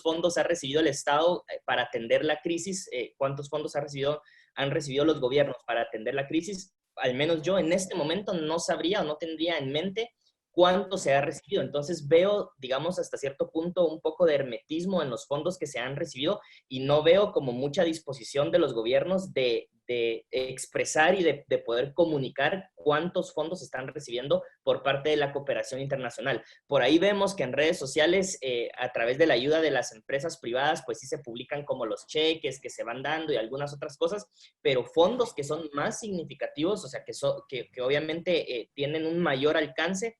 fondos ha recibido el Estado para atender la crisis, cuántos fondos han recibido los gobiernos para atender la crisis, al menos yo en este momento no sabría o no tendría en mente cuánto se ha recibido. Entonces veo, digamos, hasta cierto punto un poco de hermetismo en los fondos que se han recibido y no veo como mucha disposición de los gobiernos de expresar y de poder comunicar cuántos fondos están recibiendo por parte de la cooperación internacional. Por ahí vemos que en redes sociales, a través de la ayuda de las empresas privadas, pues sí se publican como los cheques que se van dando y algunas otras cosas, pero fondos que son más significativos, o sea, que obviamente tienen un mayor alcance,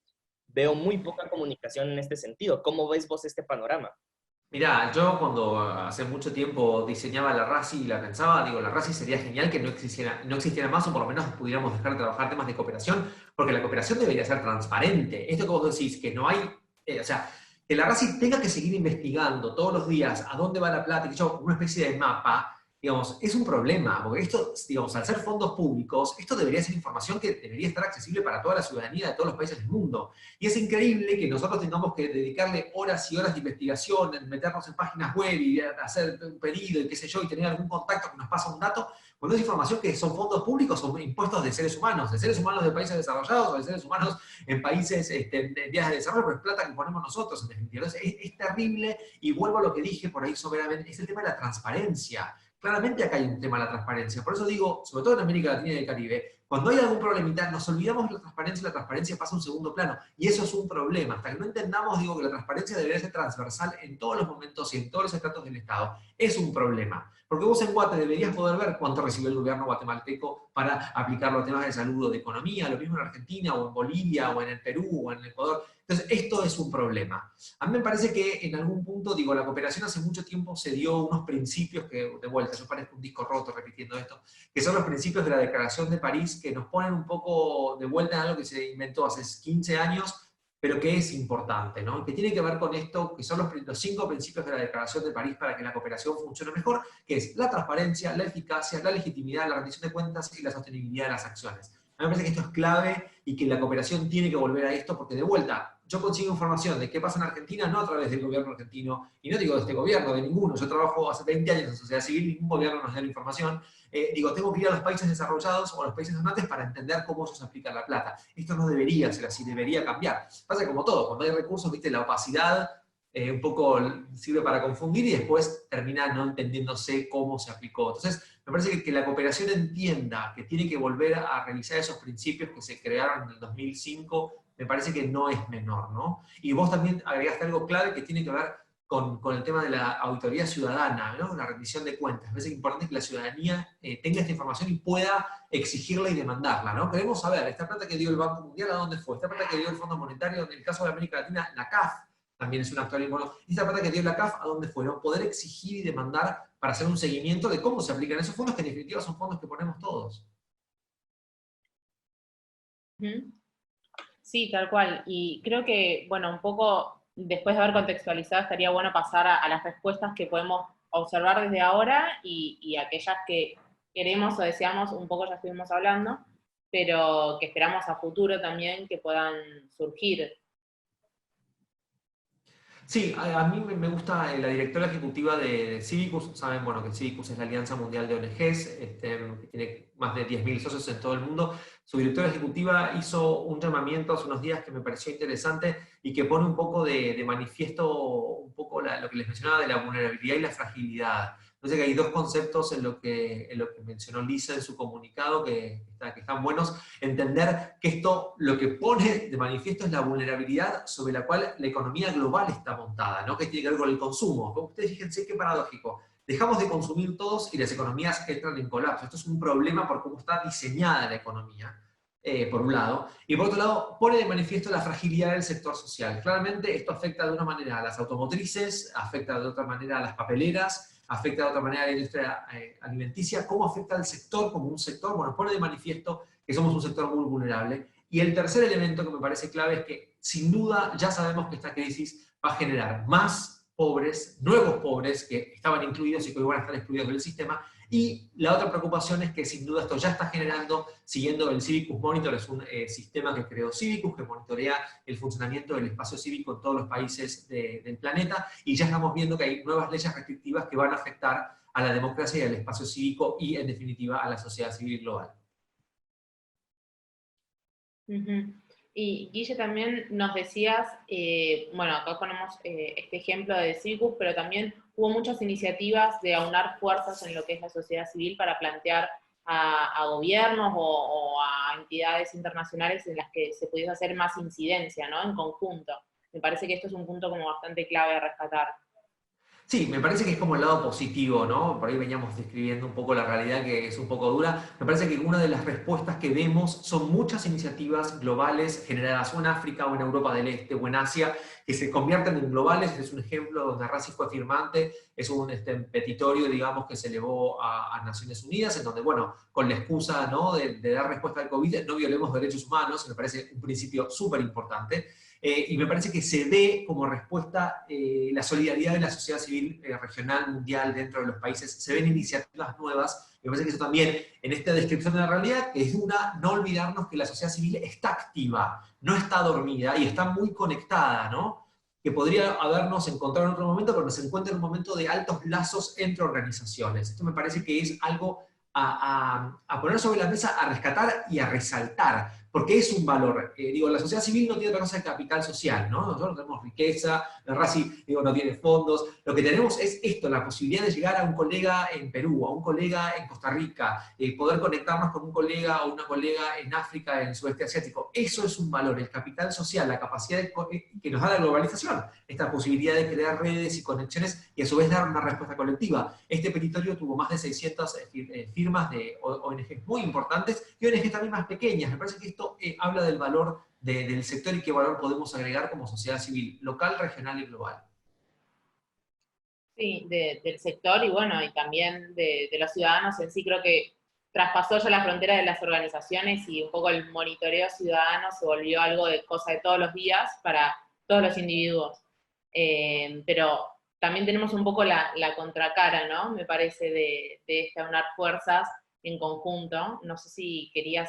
veo muy poca comunicación en este sentido. ¿Cómo ves vos este panorama? Mirá, yo cuando hace mucho tiempo diseñaba la RACI y la pensaba, digo, la RACI sería genial que no existiera más, o por lo menos pudiéramos dejar de trabajar temas de cooperación, porque la cooperación debería ser transparente. Esto que vos decís, que no hay, o sea, que la RACI tenga que seguir investigando todos los días a dónde va la plata, que yo, una especie de mapa, digamos, es un problema, porque esto, digamos, al ser fondos públicos, esto debería ser información que debería estar accesible para toda la ciudadanía de todos los países del mundo. Y es increíble que nosotros tengamos que dedicarle horas y horas de investigación, en meternos en páginas web y hacer un pedido y qué sé yo, y tener algún contacto que nos pasa un dato, cuando es información que son fondos públicos, son impuestos de seres humanos de países desarrollados o de seres humanos en países en vías de desarrollo, pero es plata que ponemos nosotros, en definitiva. Entonces, es terrible, y vuelvo a lo que dije por ahí soberanamente, es el tema de la transparencia. Claramente acá hay un tema de la transparencia. Por eso digo, sobre todo en América Latina y el Caribe, cuando hay algún problemita, nos olvidamos de la transparencia y la transparencia pasa a un segundo plano. Y eso es un problema. Hasta que no entendamos, digo, que la transparencia debería ser transversal en todos los momentos y en todos los estratos del Estado, es un problema. Porque vos en Guate deberías poder ver cuánto recibió el gobierno guatemalteco para aplicarlo a temas de salud o de economía, lo mismo en Argentina, o en Bolivia, o en el Perú, o en el Ecuador. Entonces, esto es un problema. A mí me parece que en algún punto, digo, la cooperación hace mucho tiempo se dio unos principios que, de vuelta, yo parezco un disco roto repitiendo esto, que son los principios de la Declaración de París, que nos ponen un poco de vuelta en algo que se inventó hace 15 años, pero que es importante, ¿no? Que tiene que ver con esto, que son los 5 principios de la Declaración de París para que la cooperación funcione mejor, que es la transparencia, la eficacia, la legitimidad, la rendición de cuentas y la sostenibilidad de las acciones. A mí me parece que esto es clave y que la cooperación tiene que volver a esto, porque de vuelta, yo consigo información de qué pasa en Argentina no a través del gobierno argentino, y no digo de este gobierno, de ninguno. Yo trabajo hace 20 años en sociedad civil, ningún gobierno nos da la información. Digo, tengo que ir a los países desarrollados o a los países donantes para entender cómo ellos aplican la plata. Esto no debería ser así, debería cambiar. Pasa como todo, cuando hay recursos, viste, la opacidad un poco sirve para confundir y después termina no entendiéndose cómo se aplicó. Entonces, me parece que la cooperación entienda que tiene que volver a revisar esos principios que se crearon en el 2005, me parece que no es menor, ¿no? Y vos también agregaste algo clave que tiene que ver con el tema de la auditoría ciudadana, ¿no? La rendición de cuentas. Me parece importante que la ciudadanía tenga esta información y pueda exigirla y demandarla, ¿no? Queremos saber, esta plata que dio el Banco Mundial, ¿a dónde fue? Esta plata que dio el Fondo Monetario, en el caso de América Latina, la CAF, también es un actor importante. Esta plata que dio la CAF, ¿a dónde fue? ¿No? Poder exigir y demandar para hacer un seguimiento de cómo se aplican esos fondos, que en definitiva son fondos que ponemos todos. Sí, tal cual. Y creo que, bueno, un poco después de haber contextualizado, estaría bueno pasar a las respuestas que podemos observar desde ahora y aquellas que queremos o deseamos, un poco ya estuvimos hablando. pero que esperamos a futuro también que puedan surgir. Sí, a mí me gusta la directora ejecutiva de Civicus. Saben, bueno, que Civicus es la Alianza Mundial de ONGs, que tiene más de 10.000 socios en todo el mundo. Su directora ejecutiva hizo un llamamiento hace unos días que me pareció interesante y que pone un poco de manifiesto un poco lo que les mencionaba de la vulnerabilidad y la fragilidad. Entonces que hay dos conceptos en lo que mencionó Lisa en su comunicado que están buenos. Entender que esto lo que pone de manifiesto es la vulnerabilidad sobre la cual la economía global está montada, ¿no? Que tiene que ver con el consumo. Como ustedes fíjense qué paradójico. Dejamos de consumir todos y las economías entran en colapso. Esto es un problema por cómo está diseñada la economía, por un lado. Y por otro lado, pone de manifiesto la fragilidad del sector social. Claramente esto afecta de una manera a las automotrices, afecta de otra manera a las papeleras, afecta de otra manera a la industria alimenticia. ¿Cómo afecta al sector como un sector? Bueno, pone de manifiesto que somos un sector muy vulnerable. Y el tercer elemento que me parece clave es que, sin duda, ya sabemos que esta crisis va a generar más pobres, nuevos pobres, que estaban incluidos y que hoy van a estar excluidos del sistema. Y la otra preocupación es que, sin duda, esto ya está generando, siguiendo el Civicus Monitor, es un sistema que creó Civicus, que monitorea el funcionamiento del espacio cívico en todos los países del planeta, y ya estamos viendo que hay nuevas leyes restrictivas que van a afectar a la democracia y al espacio cívico y, en definitiva, a la sociedad civil global. Y Guille, también nos decías, bueno, acá ponemos este ejemplo de Civicus, pero también hubo muchas iniciativas de aunar fuerzas en lo que es la sociedad civil para plantear a gobiernos o a entidades internacionales en las que se pudiese hacer más incidencia, ¿no? En conjunto. Me parece que esto es un punto como bastante clave a rescatar. Sí, me parece que es como el lado positivo, ¿no? Por ahí veníamos describiendo un poco la realidad que es un poco dura. Me parece que una de las respuestas que vemos son muchas iniciativas globales generadas o en África o en Europa del Este o en Asia que se convierten en globales. Este es un ejemplo donde RACI fue firmante, es un petitorio, digamos, que se elevó a Naciones Unidas, en donde, bueno, con la excusa, ¿no?, de dar respuesta al COVID, no violemos derechos humanos, me parece un principio súper importante. Y me parece que se ve como respuesta la solidaridad de la sociedad civil regional, mundial, dentro de los países. Se ven iniciativas nuevas. Me parece que eso también, en esta descripción de la realidad, es una, no olvidarnos que la sociedad civil está activa, no está dormida y está muy conectada, ¿no? Que podría habernos encontrado en otro momento, pero nos encuentra en un momento de altos lazos entre organizaciones. Esto me parece que es algo a poner sobre la mesa, a rescatar y a resaltar, porque es un valor. Digo, la sociedad civil no tiene otra cosa que capital social, ¿no? Nosotros no tenemos riqueza, la RACI, digo, no tiene fondos. Lo que tenemos es esto, la posibilidad de llegar a un colega en Perú, a un colega en Costa Rica, poder conectarnos con un colega o una colega en África, en el sudeste asiático. Eso es un valor, el capital social, la capacidad que nos da la globalización, esta posibilidad de crear redes y conexiones y a su vez dar una respuesta colectiva. Este petitorio tuvo más de 600 firmas de ONGs muy importantes y ONGs también más pequeñas. Me parece que esto habla del valor del sector y qué valor podemos agregar como sociedad civil, local, regional y global. Sí, del sector y bueno, y también de los ciudadanos en sí. Creo que traspasó ya la frontera de las organizaciones y un poco el monitoreo ciudadano se volvió algo de cosa de todos los días para todos los individuos. Pero también tenemos un poco la contracara, ¿no? Me parece, de este aunar fuerzas en conjunto. No sé si querías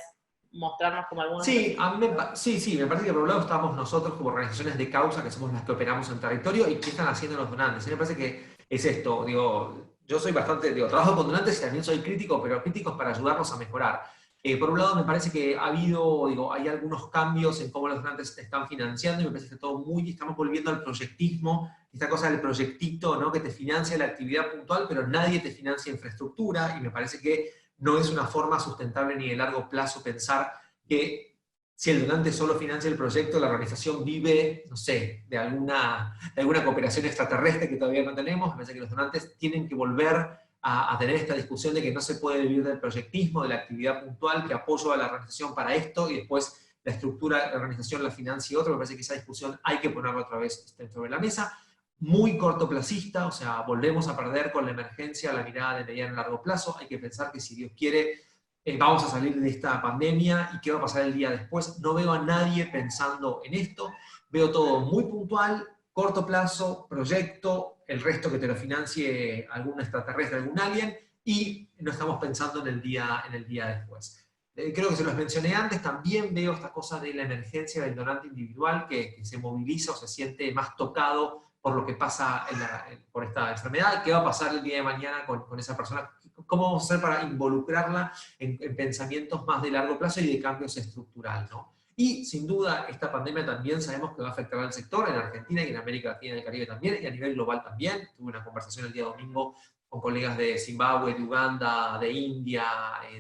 mostrarnos como algunos... Sí, me parece que por un lado estamos nosotros como organizaciones de causa, que somos las que operamos en territorio, y qué están haciendo los donantes. Me parece que es esto, digo, yo soy bastante, trabajo con donantes y también soy crítico, pero críticos para ayudarnos a mejorar. Por un lado me parece que ha habido, hay algunos cambios en cómo los donantes están financiando, y me parece que todo estamos volviendo al proyectismo, esta cosa del proyectito, ¿no?, que te financia la actividad puntual, pero nadie te financia infraestructura, y me parece que no es una forma sustentable ni de largo plazo pensar que si el donante solo financia el proyecto, la organización vive, no sé, de alguna cooperación extraterrestre que todavía no tenemos. Me parece que los donantes tienen que volver a tener esta discusión de que no se puede vivir del proyectismo, de la actividad puntual, que apoyo a la organización para esto, y después la estructura de la organización la financia otro. Me parece que esa discusión hay que ponerla otra vez sobre la mesa. Muy cortoplacista, o sea, volvemos a perder con la emergencia la mirada de mediano y largo plazo. Hay que pensar que si Dios quiere, vamos a salir de esta pandemia y qué va a pasar el día después. No veo a nadie pensando en esto. Veo todo muy puntual, corto plazo, proyecto, el resto que te lo financie algún extraterrestre, algún alien, y no estamos pensando en el día después. creo que se los mencioné antes, también veo esta cosa de la emergencia del donante individual que se moviliza o se siente más tocado por lo que pasa por esta enfermedad. ¿Qué va a pasar el día de mañana con esa persona? ¿Cómo vamos a hacer para involucrarla en pensamientos más de largo plazo y de cambios estructurales, ¿no? Y sin duda esta pandemia también sabemos que va a afectar al sector en Argentina y en América Latina y el Caribe también, y a nivel global también. Tuve una conversación el día domingo con colegas de Zimbabue, de Uganda, de India,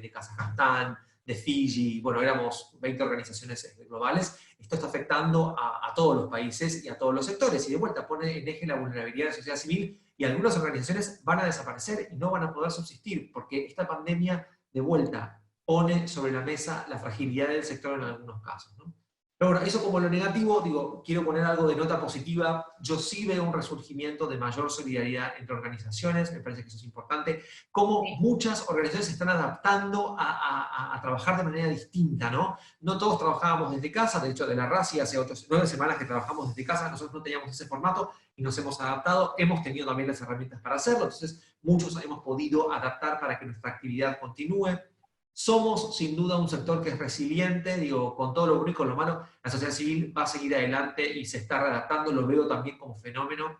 de Kazajstán, de Fiji. Bueno, éramos 20 organizaciones globales. Esto está afectando a todos los países y a todos los sectores, y de vuelta pone en eje la vulnerabilidad de la sociedad civil, y algunas organizaciones van a desaparecer y no van a poder subsistir, porque esta pandemia, de vuelta, pone sobre la mesa la fragilidad del sector en algunos casos, ¿no? Pero bueno, eso como lo negativo, digo, quiero poner algo de nota positiva. Yo sí veo un resurgimiento de mayor solidaridad entre organizaciones, me parece que eso es importante, como muchas organizaciones se están adaptando a trabajar de manera distinta, ¿no? No todos trabajábamos desde casa, de hecho de la RACI hace 9 semanas que trabajamos desde casa, nosotros no teníamos ese formato y nos hemos adaptado, hemos tenido también las herramientas para hacerlo, entonces muchos hemos podido adaptar para que nuestra actividad continúe. Somos, sin duda, un sector que es resiliente, digo, con todo lo bueno y con lo malo, la sociedad civil va a seguir adelante y se está readaptando, lo veo también como fenómeno.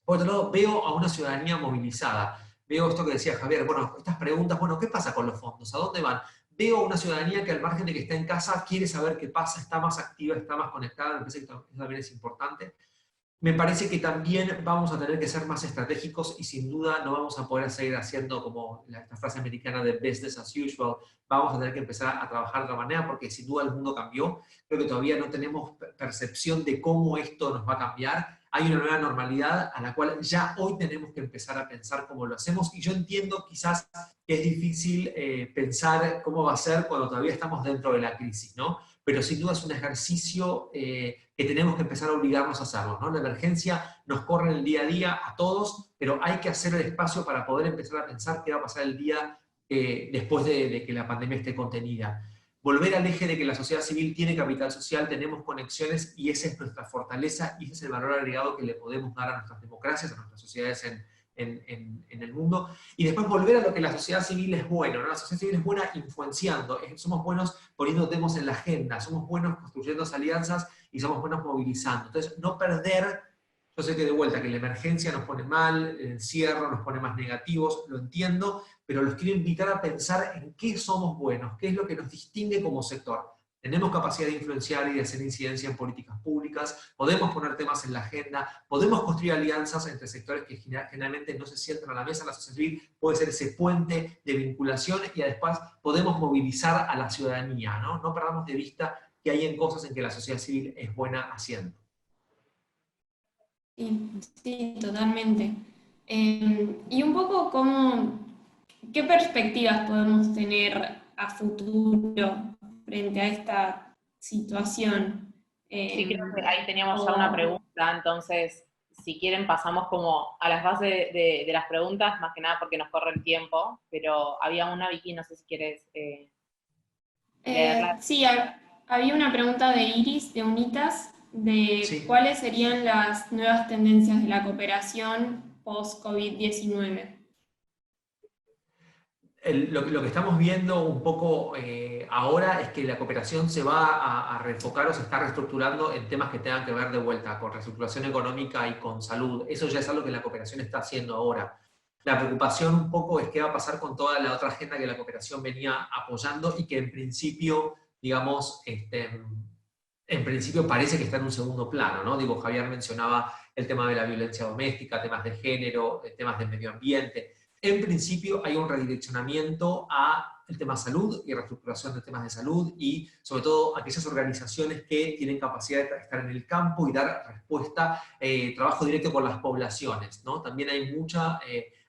Por otro lado, veo a una ciudadanía movilizada. Veo esto que decía Javier, bueno, estas preguntas, bueno, ¿qué pasa con los fondos? ¿A dónde van? Veo a una ciudadanía que al margen de que está en casa, quiere saber qué pasa, está más activa, está más conectada, me parece que eso también es importante. Me parece que también vamos a tener que ser más estratégicos y sin duda no vamos a poder seguir haciendo como esta frase americana de business as usual. Vamos a tener que empezar a trabajar de otra manera porque sin duda el mundo cambió. Creo que todavía no tenemos percepción de cómo esto nos va a cambiar. Hay una nueva normalidad a la cual ya hoy tenemos que empezar a pensar cómo lo hacemos, y yo entiendo quizás que es difícil pensar cómo va a ser cuando todavía estamos dentro de la crisis, ¿no? Pero sin duda es un ejercicio que tenemos que empezar a obligarnos a hacerlo, ¿no? La emergencia nos corre en el día a día a todos, pero hay que hacer el espacio para poder empezar a pensar qué va a pasar el día después de que la pandemia esté contenida. Volver al eje de que la sociedad civil tiene capital social, tenemos conexiones y esa es nuestra fortaleza y ese es el valor agregado que le podemos dar a nuestras democracias, a nuestras sociedades en el mundo. Y después volver a lo que la sociedad civil es buena, ¿no? La sociedad civil es buena influenciando, somos buenos poniendo temas en la agenda, somos buenos construyendo alianzas y somos buenos movilizando. Entonces, no perder, yo sé que de vuelta que la emergencia nos pone mal, el encierro nos pone más negativos, lo entiendo, pero los quiero invitar a pensar en qué somos buenos, qué es lo que nos distingue como sector. Tenemos capacidad de influenciar y de hacer incidencia en políticas públicas, podemos poner temas en la agenda, podemos construir alianzas entre sectores que generalmente no se sientan a la mesa. La sociedad civil puede ser ese puente de vinculación y después podemos movilizar a la ciudadanía, ¿no? No perdamos de vista que hay en cosas en que la sociedad civil es buena haciendo. Sí, totalmente. Y un poco ¿qué perspectivas podemos tener a futuro frente a esta situación? Sí, creo que ahí teníamos ya una pregunta, entonces, si quieren pasamos como a las bases de las preguntas, más que nada porque nos corre el tiempo, pero había una, Vicky, no sé si quieres leerla. Sí, había una pregunta de Iris, de Unitas, de cuáles serían las nuevas tendencias de la cooperación post-COVID-19. Lo que estamos viendo un poco ahora es que la cooperación se va a reenfocar o se está reestructurando en temas que tengan que ver de vuelta con reestructuración económica y con salud. Eso ya es algo que la cooperación está haciendo ahora. La preocupación un poco es qué va a pasar con toda la otra agenda que la cooperación venía apoyando y que en principio, digamos, en principio parece que está en un segundo plano, ¿no? Digo, Javier mencionaba el tema de la violencia doméstica, temas de género, temas de medio ambiente. En principio hay un redireccionamiento al tema salud y reestructuración de temas de salud y sobre todo aquellas organizaciones que tienen capacidad de estar en el campo y dar respuesta, trabajo directo con las poblaciones, ¿no? También hay mucha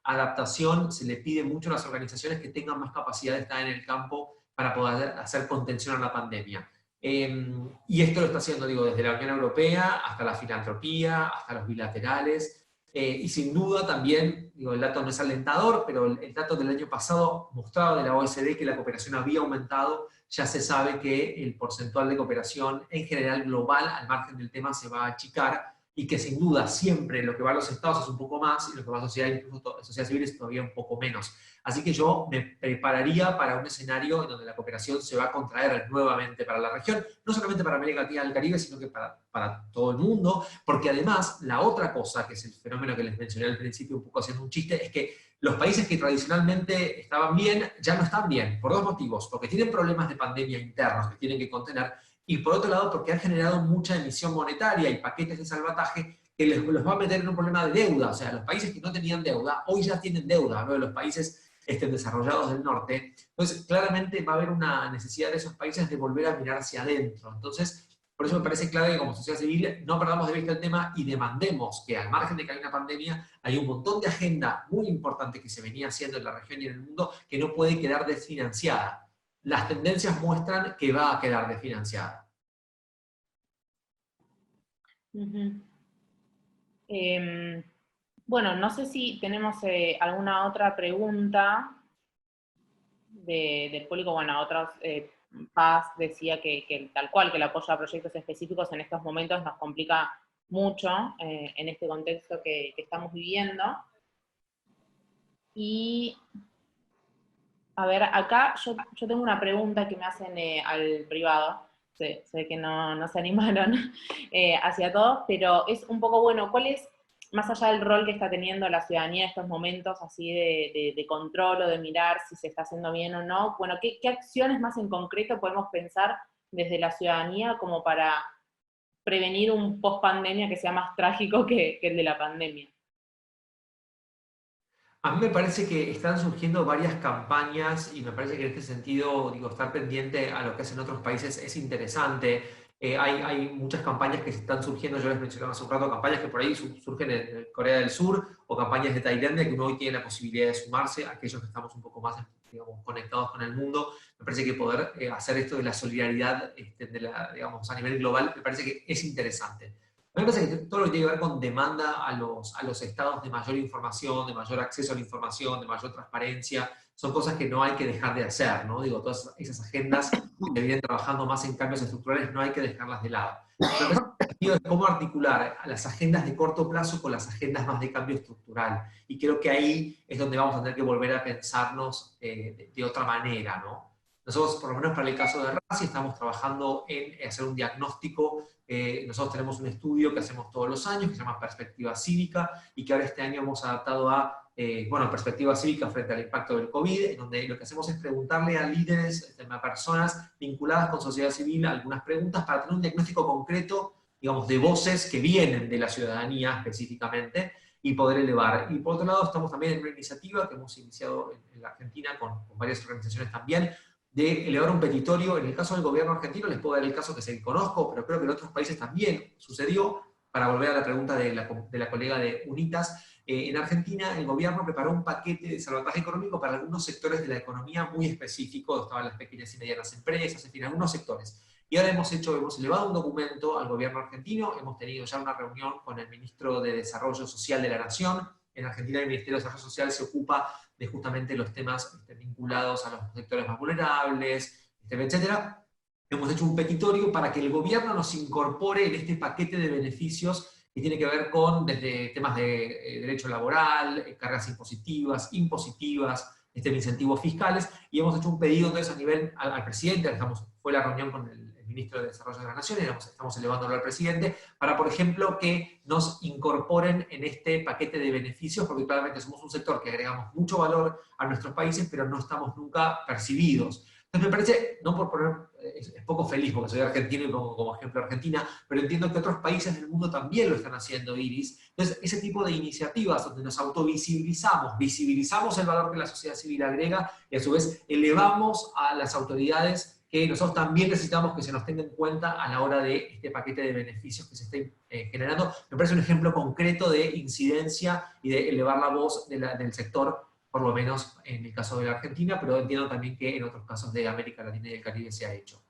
adaptación, se le pide mucho a las organizaciones que tengan más capacidad de estar en el campo para poder hacer contención a la pandemia. Y esto lo está haciendo, digo, desde la Unión Europea hasta la filantropía, hasta los bilaterales. Y sin duda también, digo, el dato no es alentador, pero el dato del año pasado mostraba de la OECD que la cooperación había aumentado. Ya se sabe que el porcentual de cooperación en general global, al margen del tema, se va a achicar. y que sin duda siempre lo que va a los estados es un poco más y lo que va a sociedad, incluso sociedad civil, es todavía un poco menos. Así que yo me prepararía para un escenario en donde la cooperación se va a contraer nuevamente para la región, no solamente para América Latina y el Caribe, sino que para todo el mundo, porque además la otra cosa, que es el fenómeno que les mencioné al principio un poco haciendo un chiste, es que los países que tradicionalmente estaban bien, ya no están bien, por dos motivos, porque tienen problemas de pandemia internos que tienen que contener, y por otro lado porque han generado mucha emisión monetaria y paquetes de salvataje que los va a meter en un problema de deuda. O sea, los países que no tenían deuda, hoy ya tienen deuda, hablo de los países desarrollados del norte. Entonces, claramente va a haber una necesidad de esos países de volver a mirar hacia adentro. Entonces, por eso me parece clave que como sociedad civil no perdamos de vista el tema y demandemos que al margen de que hay una pandemia, hay un montón de agenda muy importante que se venía haciendo en la región y en el mundo que no puede quedar desfinanciada. Las tendencias muestran que va a quedar desfinanciada. Bueno, no sé si tenemos alguna otra pregunta del público. Bueno, otros, Paz decía que tal cual, que el apoyo a proyectos específicos en estos momentos nos complica mucho en este contexto que estamos viviendo. Y a ver, acá yo tengo una pregunta que me hacen al privado, sé que no se animaron hacia todos, pero es un poco, bueno, ¿cuál es, más allá del rol que está teniendo la ciudadanía en estos momentos así de control o de mirar si se está haciendo bien o no, bueno, ¿qué acciones más en concreto podemos pensar desde la ciudadanía como para prevenir un post-pandemia que sea más trágico que el de la pandemia? A mí me parece que están surgiendo varias campañas y me parece que en este sentido, digo, estar pendiente a lo que hacen otros países es interesante. Hay muchas campañas que están surgiendo, yo les mencionaba hace un rato, campañas que por ahí surgen en Corea del Sur o campañas de Tailandia que uno hoy tiene la posibilidad de sumarse, aquellos que estamos un poco más, digamos, conectados con el mundo. Me parece que poder hacer esto de la solidaridad digamos, a nivel global, me parece que es interesante. A mí me parece que todo lo que tiene que ver con demanda a los estados de mayor información, de mayor acceso a la información, de mayor transparencia, son cosas que no hay que dejar de hacer, ¿no? Digo, todas esas agendas que vienen trabajando más en cambios estructurales no hay que dejarlas de lado. Es cómo articular las agendas de corto plazo con las agendas más de cambio estructural. Y creo que ahí es donde vamos a tener que volver a pensarnos de otra manera, ¿no? Nosotros, por lo menos para el caso de RACI, estamos trabajando en hacer un diagnóstico. Nosotros tenemos un estudio que hacemos todos los años, que se llama Perspectiva Cívica, y que ahora este año hemos adaptado a, Perspectiva Cívica frente al impacto del COVID, en donde lo que hacemos es preguntarle a líderes, a personas vinculadas con sociedad civil, algunas preguntas para tener un diagnóstico concreto, digamos, de voces que vienen de la ciudadanía específicamente, y poder elevar. Y por otro lado, estamos también en una iniciativa que hemos iniciado en la Argentina con varias organizaciones también, de elevar un petitorio. En el caso del gobierno argentino, les puedo dar el caso que se conozco, pero creo que en otros países también sucedió, para volver a la pregunta de la colega de UNITAS. En Argentina, el gobierno preparó un paquete de salvataje económico para algunos sectores de la economía muy específicos, estaban las pequeñas y medianas empresas, en fin, algunos sectores. Y ahora hemos elevado un documento al gobierno argentino, hemos tenido ya una reunión con el ministro de Desarrollo Social de la Nación. En Argentina el Ministerio de Desarrollo Social se ocupa de justamente los temas vinculados a los sectores más vulnerables, etcétera. Hemos hecho un petitorio para que el gobierno nos incorpore en este paquete de beneficios que tiene que ver con desde temas de derecho laboral, cargas impositivas, incentivos fiscales, y hemos hecho un pedido entonces a nivel al presidente. Fue la reunión con el ministro de Desarrollo de la Nación, y estamos elevándolo al presidente, para, por ejemplo, que nos incorporen en este paquete de beneficios, porque claramente somos un sector que agregamos mucho valor a nuestros países, pero no estamos nunca percibidos. Entonces me parece, no por poner, es poco feliz porque soy argentino y pongo como ejemplo Argentina, pero entiendo que otros países del mundo también lo están haciendo, Iris. Entonces ese tipo de iniciativas donde nos autovisibilizamos, visibilizamos el valor que la sociedad civil agrega, y a su vez elevamos a las autoridades que nosotros también necesitamos que se nos tenga en cuenta a la hora de este paquete de beneficios que se esté generando. Me parece un ejemplo concreto de incidencia y de elevar la voz del sector, por lo menos en el caso de la Argentina, pero entiendo también que en otros casos de América Latina y el Caribe se ha hecho.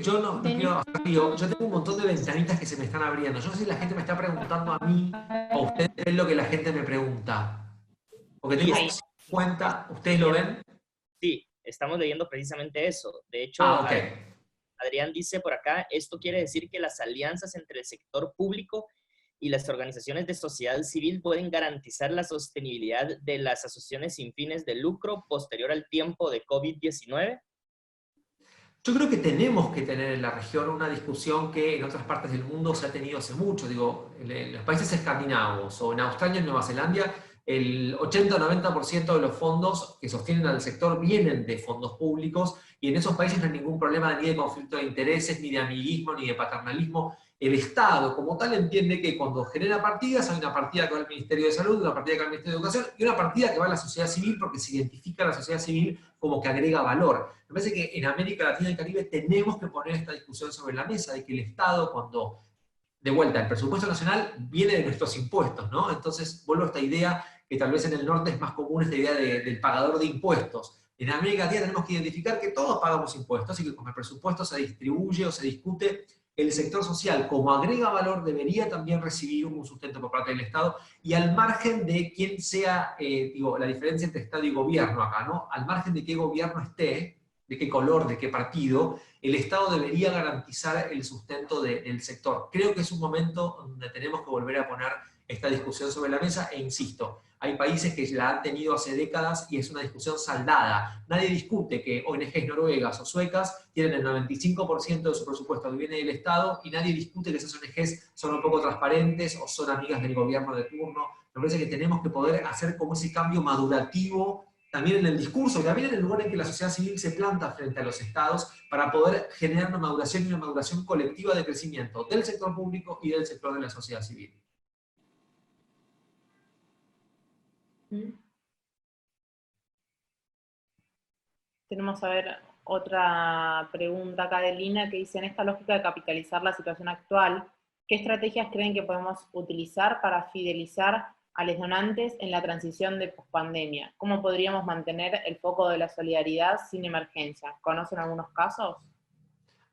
Yo tengo un montón de ventanitas que se me están abriendo. Yo no sé si la gente me está preguntando a mí, o ustedes ven lo que la gente me pregunta. Porque tengo 50, ¿ustedes lo ven? Sí, estamos leyendo precisamente eso. De hecho, Ah, ok. Adrián dice por acá, esto quiere decir que las alianzas entre el sector público y las organizaciones de sociedad civil pueden garantizar la sostenibilidad de las asociaciones sin fines de lucro posterior al tiempo de COVID-19. Yo creo que tenemos que tener en la región una discusión que en otras partes del mundo se ha tenido hace mucho. Digo, en los países escandinavos o en Australia y Nueva Zelanda, el 80 o 90% de los fondos que sostienen al sector vienen de fondos públicos, y en esos países no hay ningún problema ni de conflicto de intereses, ni de amiguismo, ni de paternalismo. El Estado, como tal, entiende que cuando genera partidas, hay una partida que va al Ministerio de Salud, una partida que va al Ministerio de Educación, y una partida que va a la sociedad civil, porque se identifica a la sociedad civil como que agrega valor. Me parece que en América Latina y Caribe tenemos que poner esta discusión sobre la mesa, de que el Estado, cuando, de vuelta, el presupuesto nacional viene de nuestros impuestos, ¿no? Entonces, vuelvo a esta idea que tal vez en el norte es más común, esta idea del pagador de impuestos. En América Latina tenemos que identificar que todos pagamos impuestos y que con el presupuesto se distribuye o se discute, el sector social, como agrega valor, debería también recibir un sustento por parte del Estado, y al margen de quién sea, digo, la diferencia entre Estado y gobierno acá, ¿no? Al margen de qué gobierno esté, de qué color, de qué partido, el Estado debería garantizar el sustento del sector. Creo que es un momento donde tenemos que volver a poner esta discusión sobre la mesa, e insisto, hay países que la han tenido hace décadas y es una discusión saldada. Nadie discute que ONGs noruegas o suecas tienen el 95% de su presupuesto que viene del Estado, y nadie discute que esas ONGs son un poco transparentes o son amigas del gobierno de turno. Me parece que tenemos que poder hacer como ese cambio madurativo también en el discurso, y también en el lugar en que la sociedad civil se planta frente a los estados, para poder generar una maduración y una maduración colectiva de crecimiento del sector público y del sector de la sociedad civil. Tenemos, a ver, otra pregunta acá de Lina que dice: en esta lógica de capitalizar la situación actual, ¿qué estrategias creen que podemos utilizar para fidelizar a los donantes en la transición de pospandemia? ¿Cómo podríamos mantener el foco de la solidaridad sin emergencia? ¿Conocen algunos casos?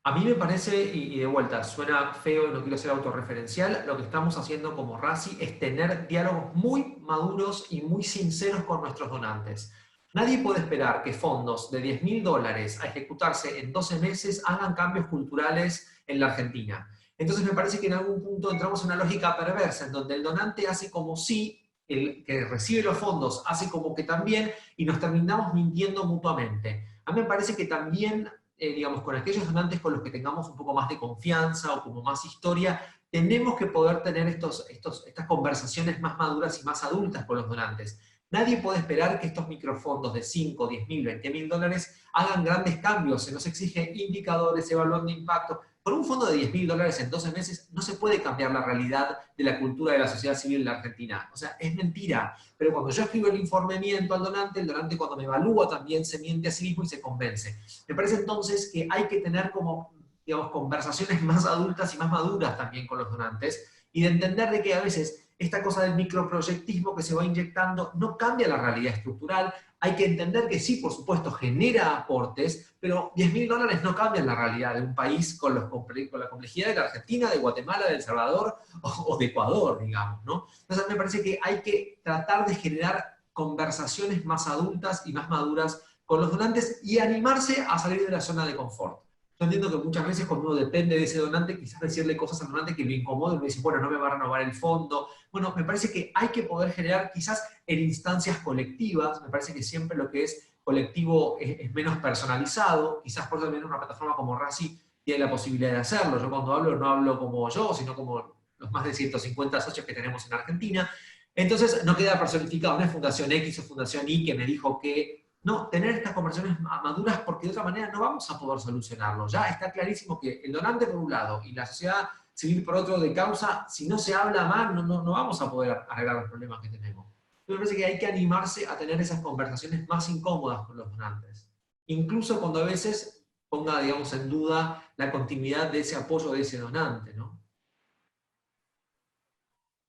A mí me parece, y de vuelta, suena feo y no quiero ser autorreferencial, lo que estamos haciendo como RACI es tener diálogos muy maduros y muy sinceros con nuestros donantes. Nadie puede esperar que fondos de $10.000 a ejecutarse en 12 meses hagan cambios culturales en la Argentina. Entonces me parece que en algún punto entramos en una lógica perversa, en donde el donante hace como si, el que recibe los fondos hace como que también, y nos terminamos mintiendo mutuamente. A mí me parece que también, digamos, con aquellos donantes con los que tengamos un poco más de confianza o como más historia, tenemos que poder tener estas conversaciones más maduras y más adultas con los donantes. Nadie puede esperar que estos microfondos de 5, 10.000, 20.000 dólares hagan grandes cambios. Se nos exige indicadores, evaluación de impacto. Con un fondo de 10.000 dólares en 12 meses no se puede cambiar la realidad de la cultura de la sociedad civil en la Argentina. O sea, es mentira. Pero cuando yo escribo el informe, miento al donante, el donante cuando me evalúa también se miente a sí mismo y se convence. Me parece entonces que hay que tener como, digamos, conversaciones más adultas y más maduras también con los donantes, y de entender de que a veces esta cosa del microproyectismo que se va inyectando no cambia la realidad estructural. Hay que entender que sí, por supuesto, genera aportes, pero 10.000 dólares no cambian la realidad de un país con la complejidad de la Argentina, de Guatemala, de El Salvador o de Ecuador, digamos, ¿no? Entonces me parece que hay que tratar de generar conversaciones más adultas y más maduras con los donantes y animarse a salir de la zona de confort. Yo entiendo que muchas veces cuando uno depende de ese donante, quizás decirle cosas al donante que lo incomoden, uno dice, bueno, no me va a renovar el fondo. Bueno, me parece que hay que poder generar quizás en instancias colectivas. Me parece que siempre lo que es colectivo es menos personalizado, quizás por eso también una plataforma como RACI tiene la posibilidad de hacerlo. Yo cuando hablo no hablo como yo, sino como los más de 150 socios que tenemos en Argentina. Entonces no queda personificado, no es Fundación X o Fundación Y que me dijo que... No, tener estas conversaciones maduras, porque de otra manera no vamos a poder solucionarlo. Ya está clarísimo que el donante por un lado y la sociedad civil por otro de causa, si no se habla más, no vamos a poder arreglar los problemas que tenemos. Me parece que hay que animarse a tener esas conversaciones más incómodas con los donantes. Incluso cuando a veces ponga, digamos, en duda la continuidad de ese apoyo de ese donante, ¿no?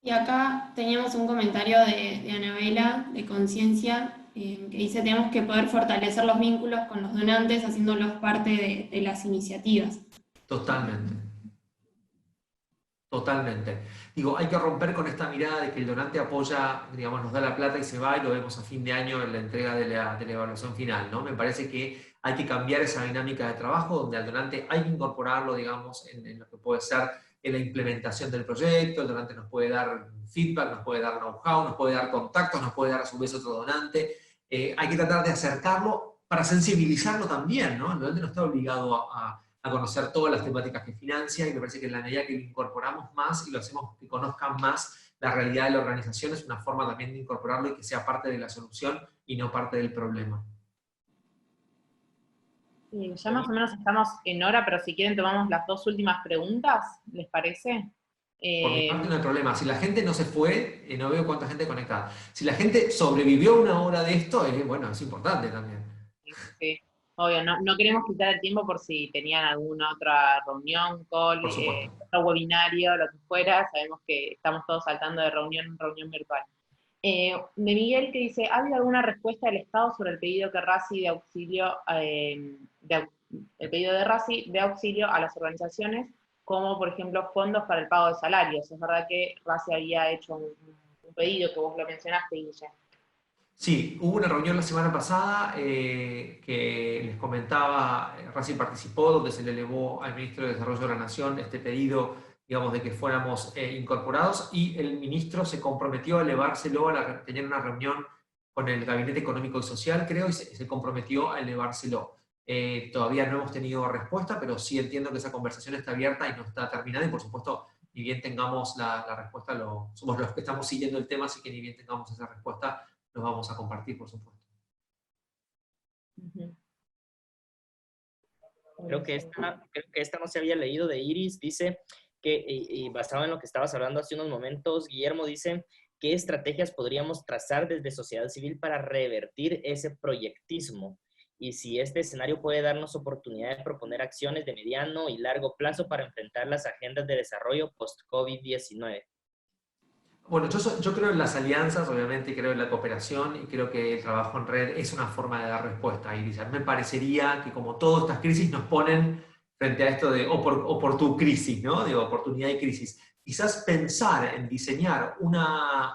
Y acá teníamos un comentario de Anabela, de Conciencia, que dice: tenemos que poder fortalecer los vínculos con los donantes haciéndolos parte de las iniciativas. Totalmente. Totalmente. Digo, hay que romper con esta mirada de que el donante apoya, digamos, nos da la plata y se va y lo vemos a fin de año en la entrega de la evaluación final, ¿no? Me parece que hay que cambiar esa dinámica de trabajo donde al donante hay que incorporarlo, digamos, en lo que puede ser en la implementación del proyecto. El donante nos puede dar feedback, nos puede dar know-how, nos puede dar contactos, nos puede dar a su vez otro donante. Hay que tratar de acercarlo para sensibilizarlo también, ¿no? El donante no está obligado a conocer todas las temáticas que financia, y me parece que en la medida que lo incorporamos más y lo hacemos que conozcan más la realidad de la organización, es una forma también de incorporarlo y que sea parte de la solución y no parte del problema. Ya más o menos estamos en hora, pero si quieren tomamos las dos últimas preguntas, ¿les parece? Por mi parte no hay problema. Si la gente no se fue, no veo cuánta gente conectada. Si la gente sobrevivió una hora de esto, bueno, es importante también. Sí, obvio, no queremos quitar el tiempo por si tenían alguna otra reunión, call, Por supuesto. otro webinario, lo que fuera. Sabemos que estamos todos saltando de reunión en reunión virtual. De Miguel, que dice, ¿ha habido alguna respuesta del Estado sobre el pedido que RACI de auxilio, el pedido de RACI de auxilio a las organizaciones, como por ejemplo fondos para el pago de salarios? Es verdad que RACI había hecho un pedido, que vos lo mencionaste, Guille. Sí, hubo una reunión la semana pasada que les comentaba, Racing participó, donde se le elevó al Ministro de Desarrollo de la Nación este pedido, digamos, de que fuéramos incorporados, y el ministro se comprometió a elevárselo, tener una reunión con el Gabinete Económico y Social, creo, y se comprometió a elevárselo. Todavía no hemos tenido respuesta, pero sí entiendo que esa conversación está abierta y no está terminada, y por supuesto, ni bien tengamos la respuesta, somos los que estamos siguiendo el tema, así que ni bien tengamos esa respuesta, los vamos a compartir, por supuesto. Creo que esta no se había leído, de Iris. Dice que, y basado en lo que estabas hablando hace unos momentos, Guillermo dice, ¿qué estrategias podríamos trazar desde sociedad civil para revertir ese proyectismo? Y si este escenario puede darnos oportunidad de proponer acciones de mediano y largo plazo para enfrentar las agendas de desarrollo post-COVID-19. Bueno, yo creo en las alianzas, obviamente, creo en la cooperación, y creo que el trabajo en red es una forma de dar respuesta. Y me parecería que, como todas estas crisis nos ponen frente a esto de o por tu crisis, ¿no? De oportunidad y crisis. Quizás pensar en diseñar una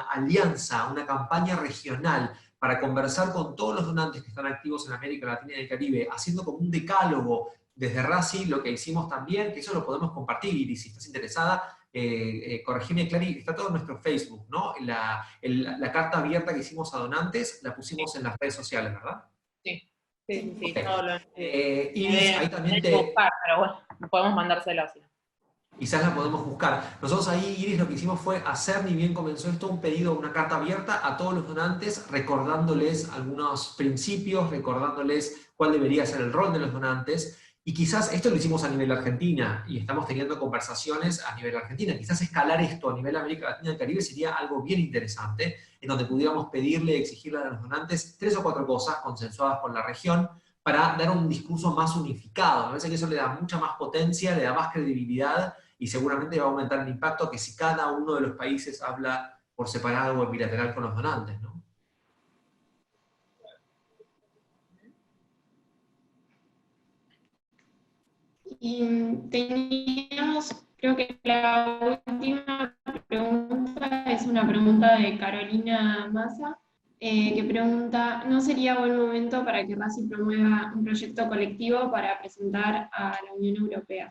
alianza, una campaña regional para conversar con todos los donantes que están activos en América Latina y el Caribe, haciendo como un decálogo desde RACI, lo que hicimos también, que eso lo podemos compartir, y si estás interesada, corregime, Clary, está todo en nuestro Facebook, ¿no? La carta abierta que hicimos a donantes la pusimos en las redes sociales, ¿verdad? Sí. Okay. Todo lo Iris, ahí también buscar, pero bueno, podemos mandárselo así. Quizás la podemos buscar. Nosotros ahí, Iris, lo que hicimos fue hacer, ni bien comenzó esto, un pedido, una carta abierta a todos los donantes, recordándoles algunos principios, recordándoles cuál debería ser el rol de los donantes. Y quizás esto lo hicimos a nivel Argentina, y estamos teniendo conversaciones a nivel Argentina. Quizás escalar esto a nivel América Latina y el Caribe sería algo bien interesante, en donde pudiéramos pedirle, exigirle a los donantes 3 o 4 cosas consensuadas con la región, para dar un discurso más unificado. Me parece que eso le da mucha más potencia, le da más credibilidad, y seguramente va a aumentar el impacto que si cada uno de los países habla por separado o en bilateral con los donantes, ¿no? Y teníamos, creo que la última pregunta es una pregunta de Carolina Massa, que pregunta, ¿no sería buen momento para que RACI promueva un proyecto colectivo para presentar a la Unión Europea?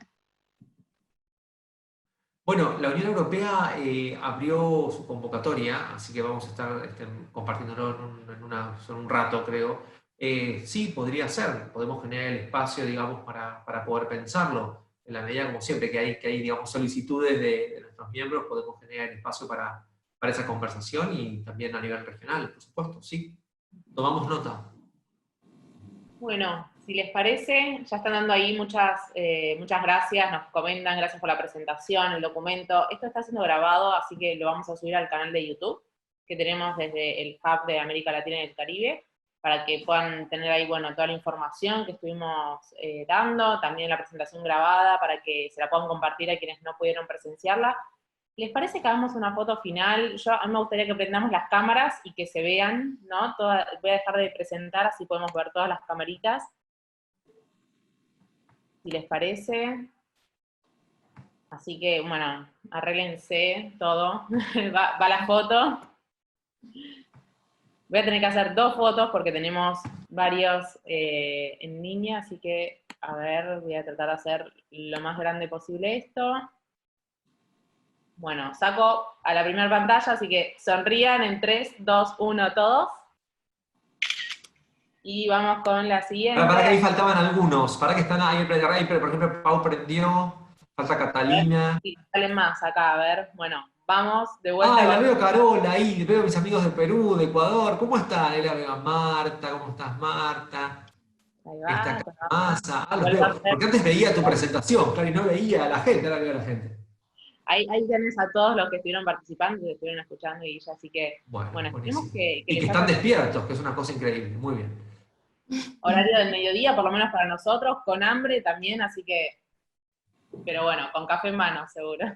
Bueno, la Unión Europea abrió su convocatoria, así que vamos a estar compartiéndolo en un rato, creo. Sí, podría ser, podemos generar el espacio, digamos, para poder pensarlo. En la medida, como siempre, que hay digamos, solicitudes de nuestros miembros, podemos generar el espacio para esa conversación, y también a nivel regional, por supuesto, sí. Tomamos nota. Bueno, si les parece, ya están dando ahí muchas gracias, nos comentan, gracias por la presentación, el documento. Esto está siendo grabado, así que lo vamos a subir al canal de YouTube, que tenemos desde el Hub de América Latina y el Caribe, para que puedan tener ahí, bueno, toda la información que estuvimos dando, también la presentación grabada, para que se la puedan compartir a quienes no pudieron presenciarla. ¿Les parece que hagamos una foto final? A mí me gustaría que prendamos las cámaras y que se vean, ¿no? Voy a dejar de presentar, así podemos ver todas las camaritas. Si les parece. Así que, bueno, arréglense todo. va la foto. Voy a tener que hacer 2 fotos porque tenemos varios en línea, así que, a ver, voy a tratar de hacer lo más grande posible esto. Bueno, saco a la primera pantalla, así que sonrían en 3, 2, 1 todos. Y vamos con la siguiente. Para que ahí faltaban algunos, para que están ahí, por ejemplo, Pau prendió, falta Catalina. Sí, salen más acá, a ver, bueno, vamos de vuelta. La veo Carola ahí, veo a mis amigos de Perú, de Ecuador. ¿Cómo están? Ahí la veo a Marta, ¿cómo estás, Marta? Ahí va, Está Masa. Los vuelvo a veo. hacer. Porque antes veía tu presentación, claro, y no veía a la gente, ahora veo a la gente. Ahí tenés a todos los que estuvieron participando, que estuvieron escuchando, y ya, así que, bueno, esperemos buenísimo. que Y les que están haya- despiertos, que es una cosa increíble. Muy bien. horario del mediodía, por lo menos para nosotros, con hambre también, así que, pero bueno, con café en mano, seguro.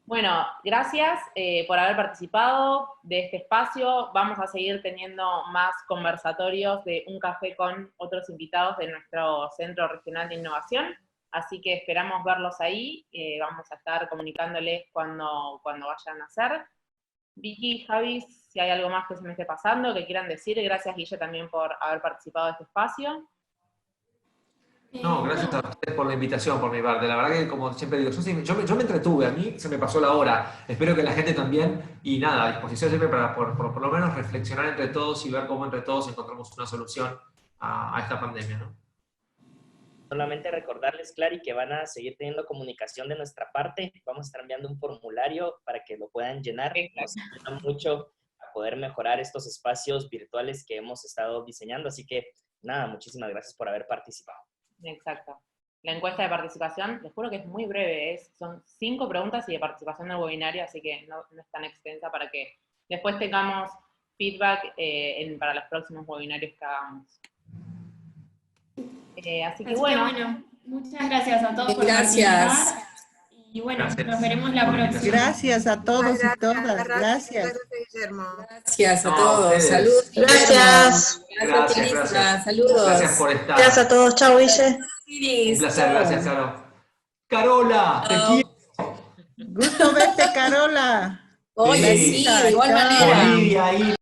Bueno, gracias por haber participado de este espacio. Vamos a seguir teniendo más conversatorios de un café con otros invitados de nuestro Centro Regional de Innovación, así que esperamos verlos ahí. Vamos a estar comunicándoles cuando vayan a hacer. Vicky, Javi, si hay algo más que se me esté pasando, que quieran decir. Gracias, Guille, también por haber participado de este espacio. No, gracias a ustedes por la invitación, por mi parte. La verdad que, como siempre digo, yo me entretuve, a mí se me pasó la hora. Espero que la gente también, y nada, a disposición siempre para por lo menos reflexionar entre todos y ver cómo entre todos encontramos una solución a esta pandemia, ¿no? Solamente recordarles, Clary, que van a seguir teniendo comunicación de nuestra parte. Vamos a estar enviando un formulario para que lo puedan llenar. Nos ayuda mucho a poder mejorar estos espacios virtuales que hemos estado diseñando. Así que, nada, muchísimas gracias por haber participado. Exacto. La encuesta de participación, les juro que es muy breve, son 5 preguntas y de participación del webinario, así que no es tan extensa para que después tengamos feedback para los próximos webinarios que hagamos. Así que bueno. Muchas gracias a todos por Gracias. participar. Y bueno, Gracias. nos veremos la próxima. Gracias a todos y todas. Gracias. Gracias, Guillermo. Gracias a No, todos. ustedes. Saludos. Gracias. Gracias, Elisa. Saludos. Gracias por estar. Gracias a todos. Chao, Guille. Un placer, gracias, Caro. Carola, te quiero. Gusto verte, Carola. Oye, Sí. sí, de igual Chao. manera. Olivia ahí.